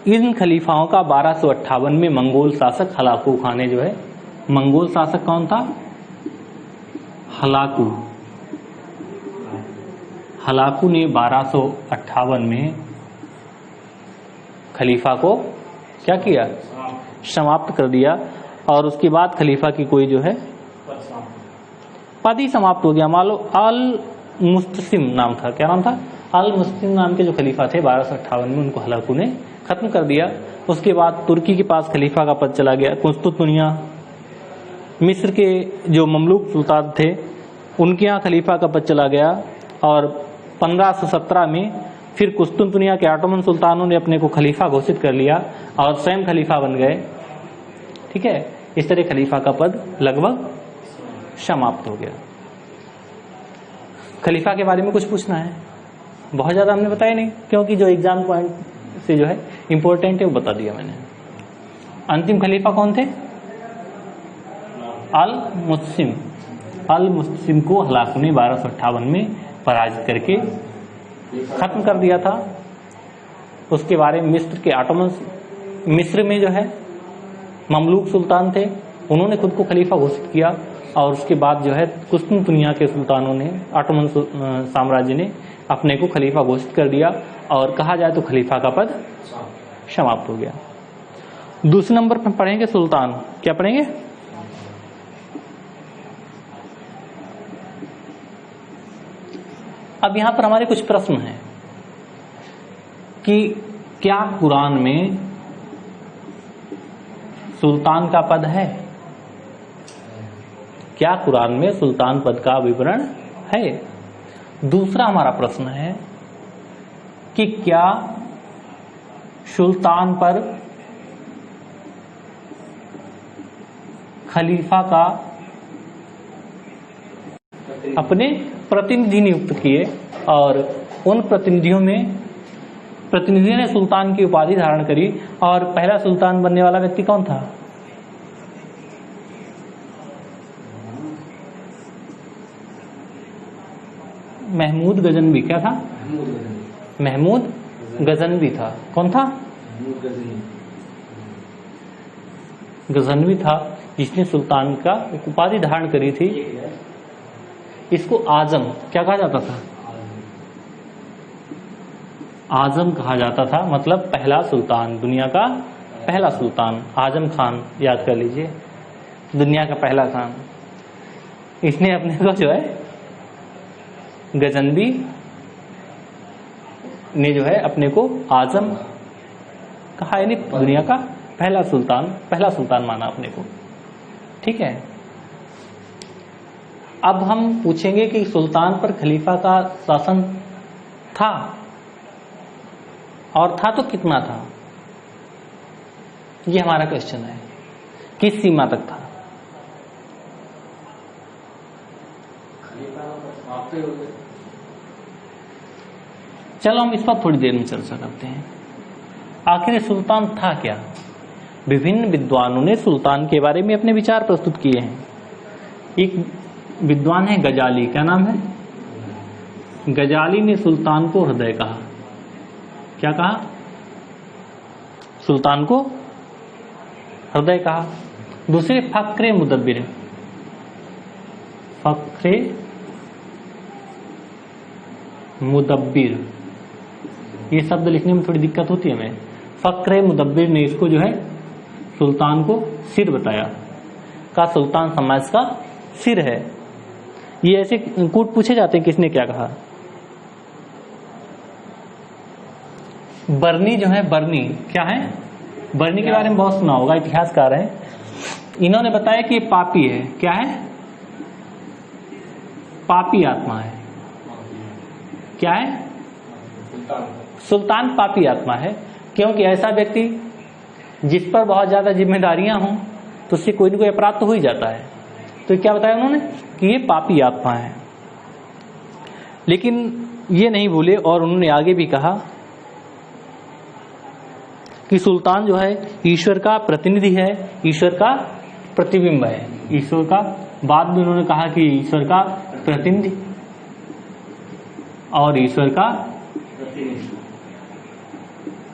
इन खलीफाओं का 1258 में मंगोल शासक हलाकू खान ने जो है, मंगोल शासक कौन था, हलाकू। हलाकू ने 1258 में खलीफा को क्या किया, समाप्त कर दिया। और उसके बाद खलीफा की कोई जो है पद ही समाप्त हो गया। मान लो अल मुस्तसिम नाम था, क्या नाम था, अल मुस्तसिम नाम के जो खलीफा थे 1258 में, उनको हलाकू ने खत्म कर दिया। उसके बाद तुर्की के पास खलीफा का पद चला गया, कुस्तुतनिया। मिस्र के जो ममलूक सुल्तान थे उनके यहाँ खलीफा का पद चला गया। और 1517 में फिर कुस्तुतनिया के ऑटोमन सुल्तानों ने अपने को खलीफा घोषित कर लिया और स्वयं खलीफा बन गए। ठीक है, इस तरह खलीफा का पद लगभग समाप्त हो गया। खलीफा के बारे में कुछ पूछना है, बहुत ज्यादा हमने बताया नहीं, क्योंकि जो एग्जाम पॉइंट से जो है इंपॉर्टेंट है वो बता दिया मैंने। अंतिम खलीफा कौन थे, अल मुस्सिम। अल मुस्सिम को हलाकू ने 1258 में पराजित करके खत्म कर दिया था। उसके बारे में मिस्र के ऑटोमन, मिस्र में जो है ममलूक सुल्तान थे, उन्होंने खुद को खलीफा घोषित किया। और उसके बाद जो है कुस्तुतनिया के सुल्तानों ने, ऑटोमन साम्राज्य ने अपने को खलीफा घोषित कर दिया और कहा जाए तो खलीफा का पद समाप्त हो गया। दूसरे नंबर पर पढ़ेंगे सुल्तान। क्या पढ़ेंगे, अब यहां पर हमारे कुछ प्रश्न हैं कि क्या कुरान में सुल्तान का पद है, क्या कुरान में सुल्तान पद का विवरण है। दूसरा हमारा प्रश्न है कि क्या सुल्तान पर खलीफा का अपने प्रतिनिधि नियुक्त किए और उन प्रतिनिधियों ने सुल्तान की उपाधि धारण करी। और पहला सुल्तान बनने वाला व्यक्ति कौन था, महमूद गजनवी। क्या था, महमूद गजनवी था। कौन था, गजनवी था, जिसने सुल्तान का उपाधि धारण करी थी। इसको आजम क्या कहा जाता था, आजम कहा जाता था, मतलब पहला सुल्तान, दुनिया का पहला सुल्तान। आजम खान याद कर लीजिए, दुनिया का पहला खान। इसने अपने को जो है गजनवी ने जो है अपने को आजम कहा, यानी दुनिया का पहला सुल्तान माना अपने को। ठीक है, अब हम पूछेंगे कि सुल्तान पर खलीफा का शासन था, और था तो कितना था, ये हमारा क्वेश्चन है। किस सीमा तक था? चलो हम इस पर थोड़ी देर में चर्चा करते हैं। आखिर सुल्तान था क्या? विभिन्न विद्वानों ने सुल्तान के बारे में अपने विचार प्रस्तुत किए हैं। एक विद्वान है गजाली, क्या नाम है? गजाली ने सुल्तान को हृदय कहा। क्या कहा? सुल्तान को हृदय कहा। दूसरे फक्रे मुदब्बिर, फक्रे मुदब्बिर, ये शब्द लिखने में थोड़ी दिक्कत होती है हमें। फक्रे मुदब्बिर ने इसको जो है सुल्तान को सिर बताया, का सुल्तान समाज का सिर है। ये ऐसे कूट पूछे जाते हैं किसने क्या कहा। बर्नी जो है, बर्नी क्या है? बर्नी के बारे में बहुत सुना होगा, इतिहासकार है। इन्होंने बताया कि ये पापी है। क्या है? पापी आत्मा है। क्या है? सुल्तान पापी आत्मा है, क्योंकि ऐसा व्यक्ति जिस पर बहुत ज्यादा जिम्मेदारियां हों तो उससे कोई न कोई अपराध तो हो ही जाता है। तो क्या बताया उन्होंने कि ये पापी आत्मा है। लेकिन ये नहीं भूले और उन्होंने आगे भी कहा कि सुल्तान जो है ईश्वर का प्रतिनिधि है, ईश्वर का प्रतिबिंब है। ईश्वर का, बाद में उन्होंने कहा कि ईश्वर का प्रतिनिधि और ईश्वर का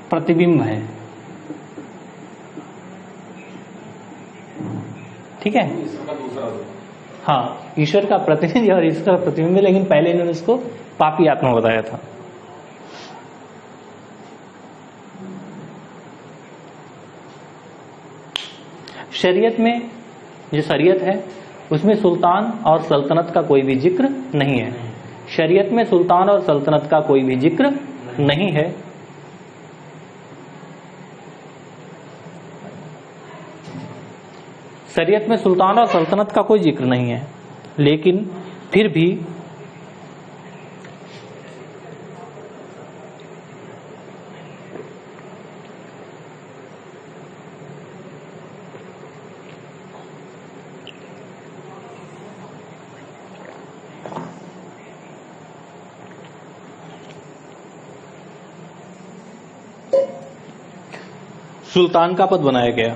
प्रतिबिंब है। ठीक है, हाँ, ईश्वर का प्रतिनिधि और ईश्वर का प्रतिबिंब है, लेकिन पहले इन्होंने इसको पापी आत्मा बताया था। शरीयत में, जो शरीयत है उसमें सुल्तान और सल्तनत का कोई भी जिक्र नहीं है। शरीयत में सुल्तान और सल्तनत का कोई भी जिक्र नहीं है। शरीयत में सुल्तान और सल्तनत का कोई जिक्र नहीं है, लेकिन फिर भी सुल्तान का पद बनाया गया,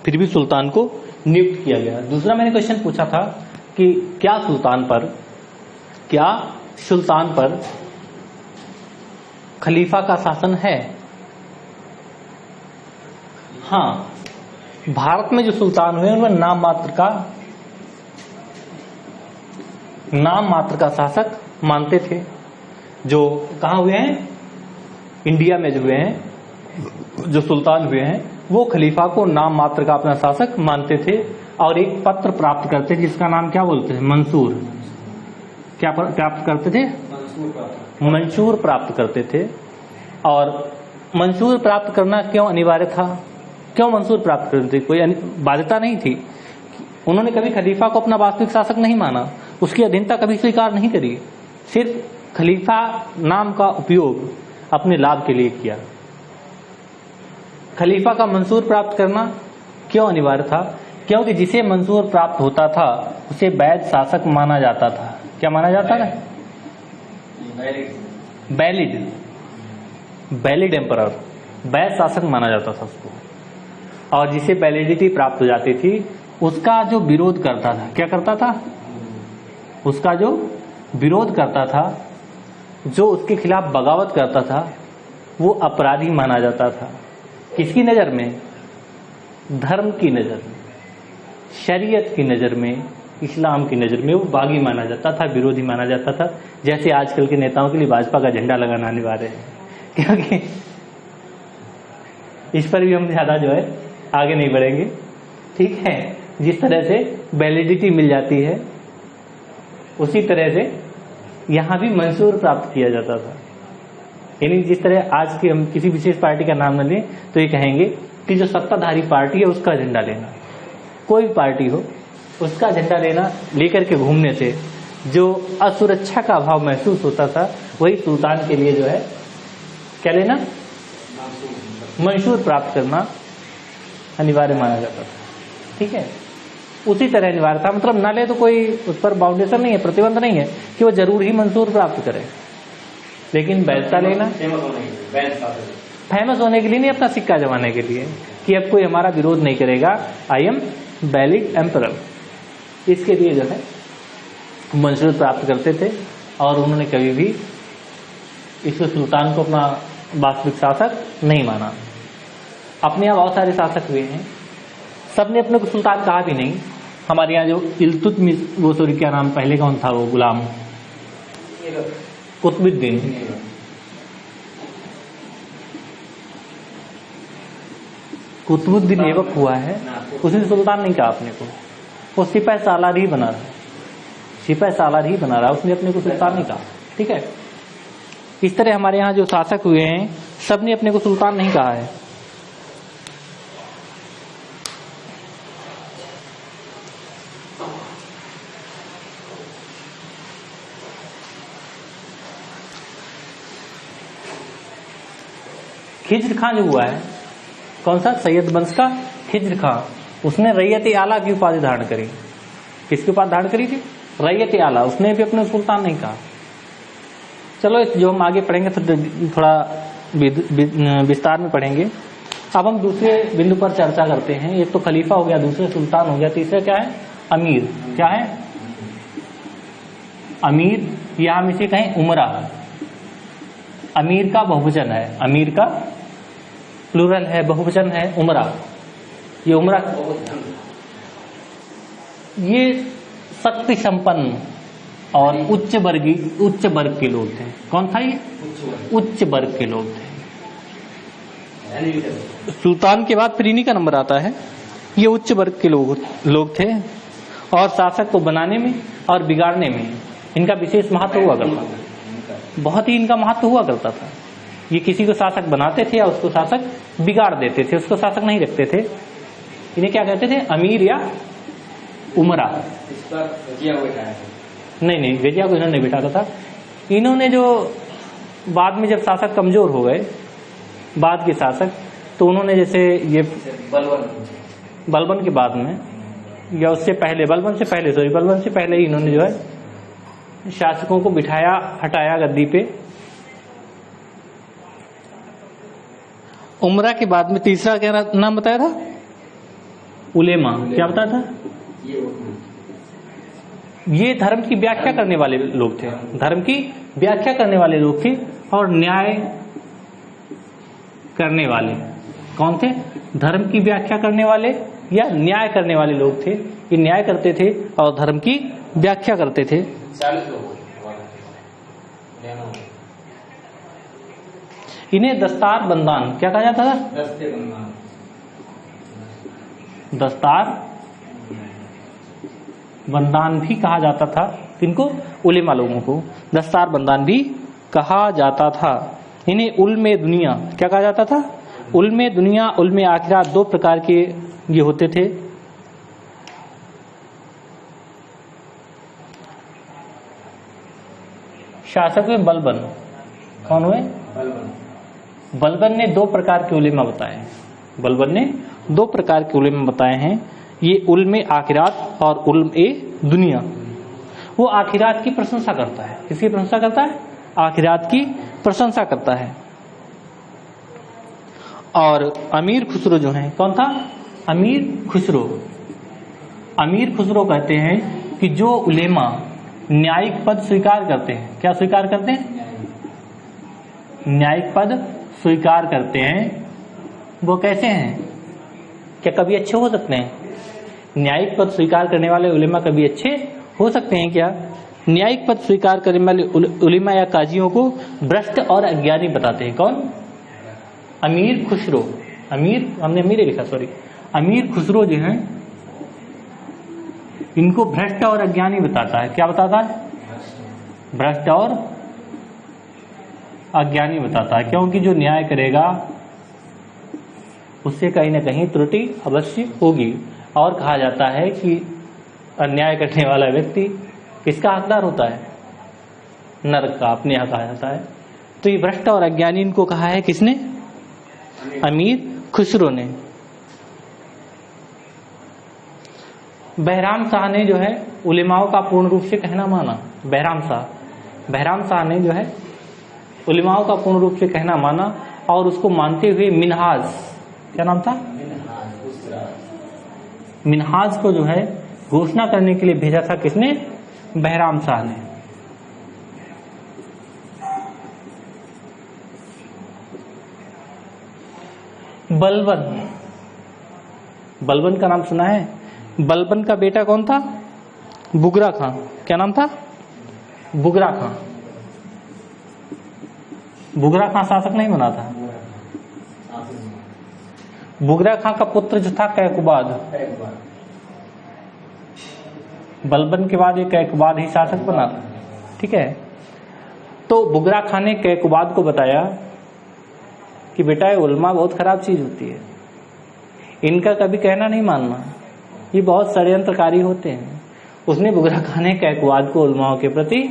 फिर भी सुल्तान को नियुक्त किया गया। दूसरा मैंने क्वेश्चन पूछा था कि क्या सुल्तान पर खलीफा का शासन है? हाँ, भारत में जो सुल्तान हुए उनमें नाम मात्र का शासक मानते थे। जो कहाँ हुए हैं? इंडिया में जो हुए हैं, जो सुल्तान हुए हैं, वो खलीफा को नाम मात्र का अपना शासक मानते थे और एक पत्र प्राप्त करते जिसका नाम क्या बोलते थे? मंसूर। क्या प्राप्त करते थे? मंशूर प्राप्त करते थे। और मंशूर प्राप्त करना क्यों अनिवार्य था? क्यों मंशूर प्राप्त करते थे? कोई बाध्यता नहीं थी। उन्होंने कभी खलीफा को अपना वास्तविक शासक नहीं माना, उसकी अधीनता कभी स्वीकार नहीं करी, सिर्फ खलीफा नाम का उपयोग अपने लाभ के लिए किया। खलीफा का मंसूर प्राप्त करना क्यों अनिवार्य था? क्योंकि जिसे मंसूर प्राप्त होता था उसे वैध शासक माना जाता था। क्या माना जाता था? वैलिड एम्परर, वैध शासक माना जाता था उसको। और जिसे वैलिडिटी प्राप्त हो जाती थी उसका जो विरोध करता था, क्या करता था? उसका जो विरोध करता था, जो उसके खिलाफ बगावत करता था, वो अपराधी माना जाता था। किसकी नजर में? धर्म की नजर में, शरीयत की नजर में, इस्लाम की नजर में वो बागी माना जाता था, विरोधी माना जाता था। जैसे आजकल के नेताओं के लिए भाजपा का झंडा लगाना अनिवार्य है, क्योंकि इस पर भी हम ज्यादा जो है आगे नहीं बढ़ेंगे। ठीक है, जिस तरह से वैलिडिटी मिल जाती है उसी तरह से यहां भी मंशूर प्राप्त किया जाता था। यानी जिस तरह आज की हम किसी विशेष पार्टी का नाम न लें तो ये कहेंगे कि जो सत्ताधारी पार्टी है उसका झंडा लेना। कोई भी पार्टी हो, उसका झंडा लेकर के घूमने से जो असुरक्षा का अभाव महसूस होता था, वही सुल्तान के लिए जो है क्या लेना, मंशूर प्राप्त करना अनिवार्य माना जाता था। ठीक है, उसी तरह अनिवार्य था, मतलब ना ले तो कोई उस पर बाउंडेशन नहीं है, प्रतिबंध नहीं है कि वो जरूर ही मंशूर प्राप्त करे, लेकिन वैधता लेना फेमस होने के लिए नहीं, अपना सिक्का जमाने के लिए कि अब कोई हमारा विरोध नहीं करेगा, आई एम वैलिड एम्परर, इसके लिए जो है मंशूर प्राप्त करते थे। और उन्होंने कभी भी इस सुल्तान को अपना वास्तविक शासक नहीं माना। अपने यहाँ बहुत सारे शासक हुए हैं, सबने अपने को सुल्तान कहा भी नहीं। हमारे यहाँ जो इल्तुतमिश, वो सॉरी क्या नाम पहले कौन था, वो गुलाम कुतुबुद्दीन, कुतुबुद्दीन ऐबक हुआ है, उसने सुल्तान नहीं कहा अपने को, वो सिपाही सालार ही बना रहा, सिपाही सालार ही बना रहा, उसने अपने को सुल्तान नहीं कहा। ठीक है, इस तरह हमारे यहाँ जो शासक हुए हैं सबने अपने को सुल्तान नहीं कहा है। खिज्र खां जो हुआ है, कौन सा, सैयद वंश का खिज्र खां, उसने रैयत आला की उपाधि धारण करी। किसकी उपाधि धारण करी थी, रैयत आला, उसने भी अपने सुल्तान नहीं कहा। चलो जो हम आगे पढ़ेंगे तो थोड़ा विस्तार में पढ़ेंगे। अब हम दूसरे बिंदु पर चर्चा करते हैं। एक तो खलीफा हो गया, दूसरे सुल्तान हो गया, तीसरा क्या है, अमीर। क्या है, अमीर, या हम इसे कहें उमरा। अमीर का बहुवचन है, अमीर का प्लूरल है, बहुवचन है उमरा। ये उमरा ये शक्ति संपन्न और उच्च वर्ग के लोग थे। कौन था ये, उच्च वर्ग के लोग थे। सुल्तान के बाद फिर इन्हीं का नंबर आता है। ये उच्च वर्ग के लोग थे और शासक को बनाने में और बिगाड़ने में इनका विशेष महत्व हुआ करता था। बहुत ही इनका महत्व हुआ करता था। ये किसी को शासक बनाते थे या उसको शासक बिगाड़ देते थे, उसको शासक नहीं रखते थे। इन्हें क्या कहते थे, अमीर या उमरा। नहीं, गजिया को इन्होंने बिठाता था। इन्होंने जो बाद में जब शासक कमजोर हो गए, बाद के शासक, तो उन्होंने जैसे ये बलबन के बाद में या उससे पहले, बलबन से पहले ही इन्होंने जो है शासकों को बिठाया, हटाया गद्दी पे। उमरा के बाद में तीसरा क्या नाम बताया था, उलेमा। क्या बताया था, ये धर्म की व्याख्या करने वाले लोग थे, धर्म की व्याख्या करने वाले लोग थे और न्याय करने वाले। कौन थे, धर्म की व्याख्या करने वाले या न्याय करने वाले लोग थे। ये न्याय करते थे और धर्म की व्याख्या करते थे। इन्हें दस्तार बंदान क्या कहा जाता था, दस्तार बंदान भी कहा जाता था। किनको, उलेमा लोगों को दस्तार बंदान भी कहा जाता था। इन्हें उल्मे दुनिया क्या कहा जाता था, उल्मे दुनिया, उल्मे आखिरात, दो प्रकार के ये होते थे। शासक हुए बलबन। कौन हुए, बलबन ने दो प्रकार के उलेमा बताए। बलबन ने दो प्रकार के उलेमा बताए हैं, ये उल्मे आखिरात और उल्मे दुनिया। वो आखिरात की प्रशंसा करता है। किसकी प्रशंसा करता है, आखिरात की प्रशंसा करता है। और अमीर खुसरो जो है, कौन था, अमीर खुसरो। अमीर खुसरो कहते हैं कि जो उलेमा न्यायिक पद स्वीकार करते हैं, क्या स्वीकार करते हैं, न्यायिक पद स्वीकार करते हैं, वो कैसे हैं, क्या कभी अच्छे हो सकते हैं, न्यायिक पद स्वीकार करने वाले उलेमा कभी अच्छे हो सकते हैं क्या। न्यायिक पद स्वीकार करने वाले उलेमा या काजियों को भ्रष्ट और अज्ञानी बताते हैं। कौन, अमीर खुसरो। अमीर, हमने अमीर लिखा, सॉरी, अमीर खुसरो जो है इनको भ्रष्ट और अज्ञानी बताता है। क्या बताता है, भ्रष्ट और अज्ञानी बताता है, क्योंकि जो न्याय करेगा उससे कहीं ना कहीं त्रुटि अवश्य होगी। और कहा जाता है कि अन्याय करने वाला व्यक्ति किसका हकदार होता है? नरक का, अपने यहाँ कहा जाता है। तो ये भ्रष्ट और अज्ञानी इनको कहा है किसने? अमीर खुसरो ने। बहराम शाह ने जो है उलेमाओं का पूर्ण रूप से कहना माना। बहराम शाह ने जो है उलेमाओं का पूर्ण रूप से कहना माना और उसको मानते हुए मिनहाज, क्या नाम था? मिनहाज को जो है घोषणा करने के लिए भेजा था किसने? बहराम शाह ने। बलबन का नाम सुना है? बलबन का बेटा कौन था? बुगरा खां। क्या नाम था? बुगरा खां। बुगरा खां शासक नहीं बना था। बुगरा खां का पुत्र जो था कैकुबाद। बलबन के बाद ये कैकुबाद ही शासक बना था। ठीक है। तो बुगरा खां ने कैकुबाद को बताया कि बेटा ये उल्मा बहुत खराब चीज होती है, इनका कभी कहना नहीं मानना, ये बहुत षड्यंत्रकारी होते हैं। उसने बुगरा खां ने कैकुबाद को उल्माओं के प्रति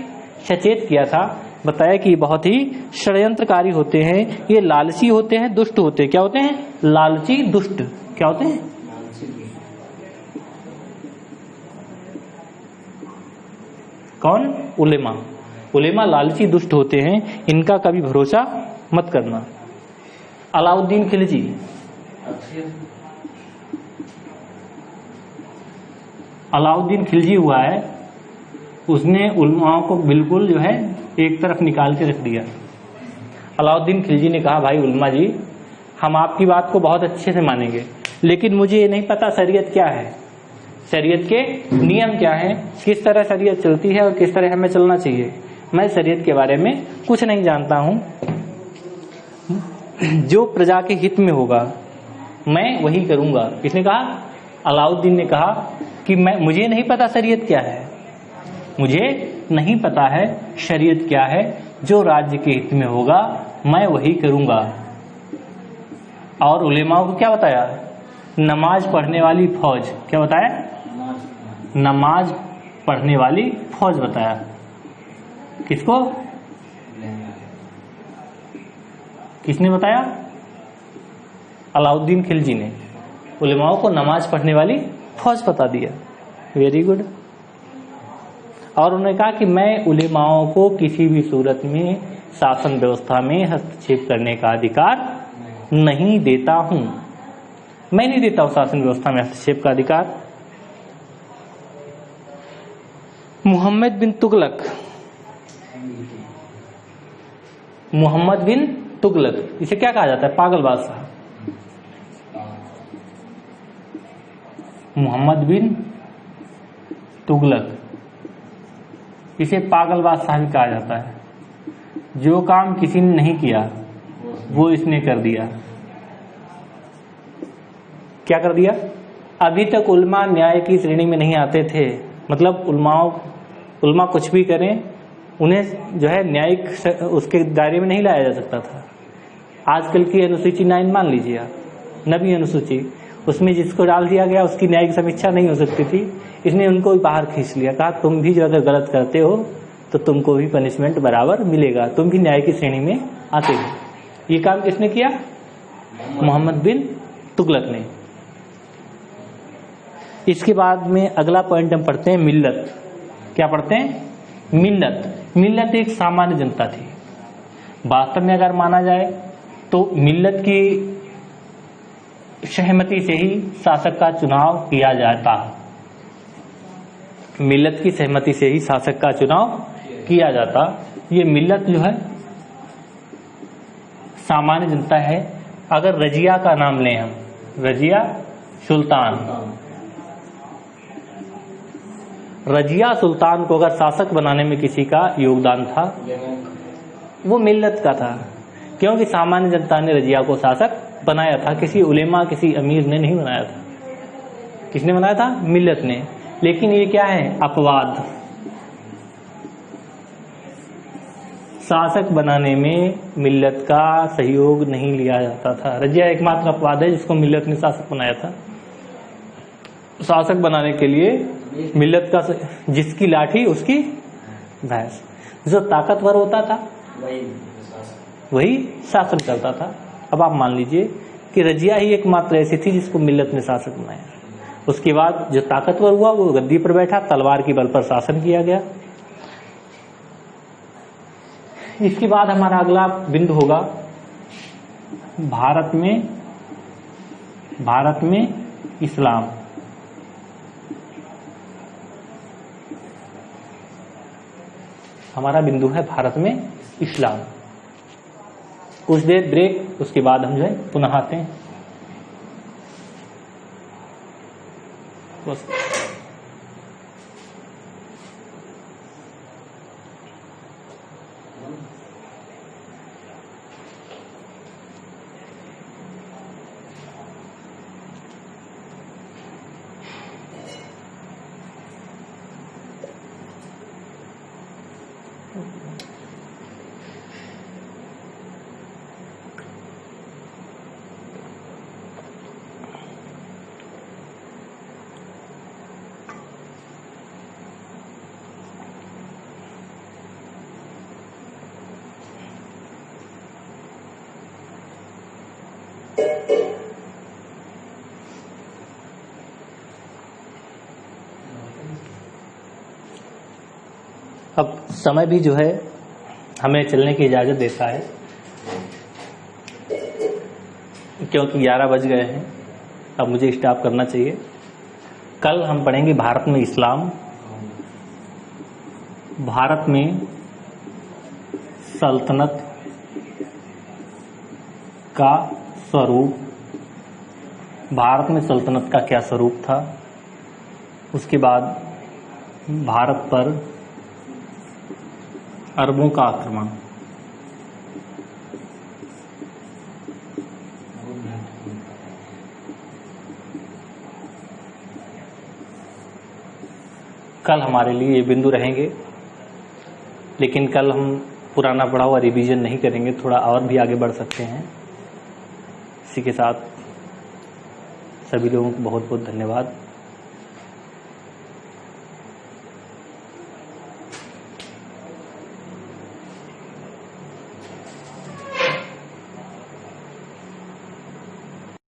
सचेत किया था, बताया कि बहुत ही षड्यंत्रकारी होते हैं, ये लालची होते हैं, दुष्ट होते हैं। क्या होते हैं? लालची, दुष्ट। क्या होते हैं? कौन? उलेमा लालची दुष्ट होते हैं, इनका कभी भरोसा मत करना। अलाउद्दीन खिलजी, अलाउद्दीन खिलजी हुआ है, उसने उलमाओं को बिल्कुल जो है एक तरफ निकाल के रख दिया। अलाउद्दीन खिलजी ने कहा, भाई उलमा जी, हम आपकी बात को बहुत अच्छे से मानेंगे, लेकिन मुझे ये नहीं पता शरीयत क्या है, शरीयत के नियम क्या हैं, किस तरह शरीयत चलती है और किस तरह हमें चलना चाहिए। मैं शरीयत के बारे में कुछ नहीं जानता हूं, जो प्रजा के हित में होगा मैं वही करूंगा। किसने कहा? अलाउद्दीन ने कहा कि मुझे नहीं पता शरीयत क्या है, मुझे नहीं पता है शरीयत क्या है, जो राज्य के हित में होगा मैं वही करूंगा। और उलेमाओं को क्या बताया? नमाज पढ़ने वाली फौज। क्या बताया? नमाज पढ़ने वाली फौज बताया। किसको? किसने बताया? अलाउद्दीन खिलजी ने उलेमाओं को नमाज पढ़ने वाली फौज बता दिया। Very good. और उन्होंने कहा कि मैं उलेमाओं को किसी भी सूरत में शासन व्यवस्था में हस्तक्षेप करने का अधिकार नहीं देता हूं, मैं नहीं देता हूं शासन व्यवस्था में हस्तक्षेप का अधिकार। मोहम्मद बिन तुगलक, मोहम्मद बिन तुगलक, इसे क्या कहा जाता है? पागल बादशाह। मोहम्मद बिन तुगलक, इसे पागल बादशाह भी कहा जाता है। जो काम किसी ने नहीं किया वो इसने कर दिया। क्या कर दिया? अभी तक उल्मा न्याय की श्रेणी में नहीं आते थे, मतलब उल्मा कुछ भी करें, उन्हें जो है न्यायिक उसके दायरे में नहीं लाया जा सकता था। आजकल की अनुसूची 9 मान लीजिए आप, 9वीं अनुसूची, उसमें जिसको डाल दिया गया उसकी न्यायिक समीक्षा नहीं हो सकती थी, इसने उनको भी बाहर खींच लिया, कहा तुम भी जो अगर गलत करते हो तो तुमको भी पनिशमेंट बराबर मिलेगा, तुम भी न्याय की श्रेणी में आते हो। ये काम किसने किया? मोहम्मद बिन तुगलक ने। इसके बाद में अगला पॉइंट हम पढ़ते हैं मिल्लत। क्या पढ़ते हैं? मिल्लत। मिल्लत एक सामान्य जनता थी। वास्तव में अगर माना जाए तो मिल्लत की सहमति से ही शासक का चुनाव किया जाता। मिल्लत की सहमति से ही शासक का चुनाव किया जाता। ये मिल्लत जो है सामान्य जनता है। अगर रजिया का नाम लें हम, रजिया सुल्तान, रजिया सुल्तान को अगर शासक बनाने में किसी का योगदान था वो मिल्लत का था, क्योंकि सामान्य जनता ने रजिया को शासक बनाया था, किसी उलेमा किसी अमीर ने नहीं बनाया था। किसने बनाया था? मिल्लत ने। लेकिन ये क्या है? अपवाद। शासक बनाने में मिल्लत का सहयोग नहीं लिया जाता था। रजिया एकमात्र अपवाद है जिसको मिल्लत ने शासक बनाया था। शासक बनाने के लिए मिल्लत का, जिसकी लाठी उसकी भैंस, जो ताकतवर होता था वही शासन करता था। अब आप मान लीजिए कि रजिया ही एकमात्र ऐसी थी जिसको मिल्लत ने शासक बनाया। उसके बाद जो ताकतवर हुआ वो गद्दी पर बैठा, तलवार की बल पर शासन किया गया। इसके बाद हमारा अगला बिंदु होगा भारत में इस्लाम। हमारा बिंदु है भारत में इस्लाम। कुछ देर ब्रेक, उसके बाद हम जो है पुनः आते हैं। बस अब समय भी जो है हमें चलने की इजाजत देता है, क्योंकि 11 बज गए हैं। अब मुझे स्टॉप करना चाहिए। कल हम पढ़ेंगे भारत में इस्लाम, भारत में सल्तनत का स्वरूप, भारत में सल्तनत का क्या स्वरूप था, उसके बाद भारत पर अरबों का आक्रमण, कल हमारे लिए ये बिंदु रहेंगे। लेकिन कल हम पुराना पढ़ा हुआ रिवीजन नहीं करेंगे, थोड़ा और भी आगे बढ़ सकते हैं। इसी के साथ सभी लोगों को बहुत बहुत धन्यवाद।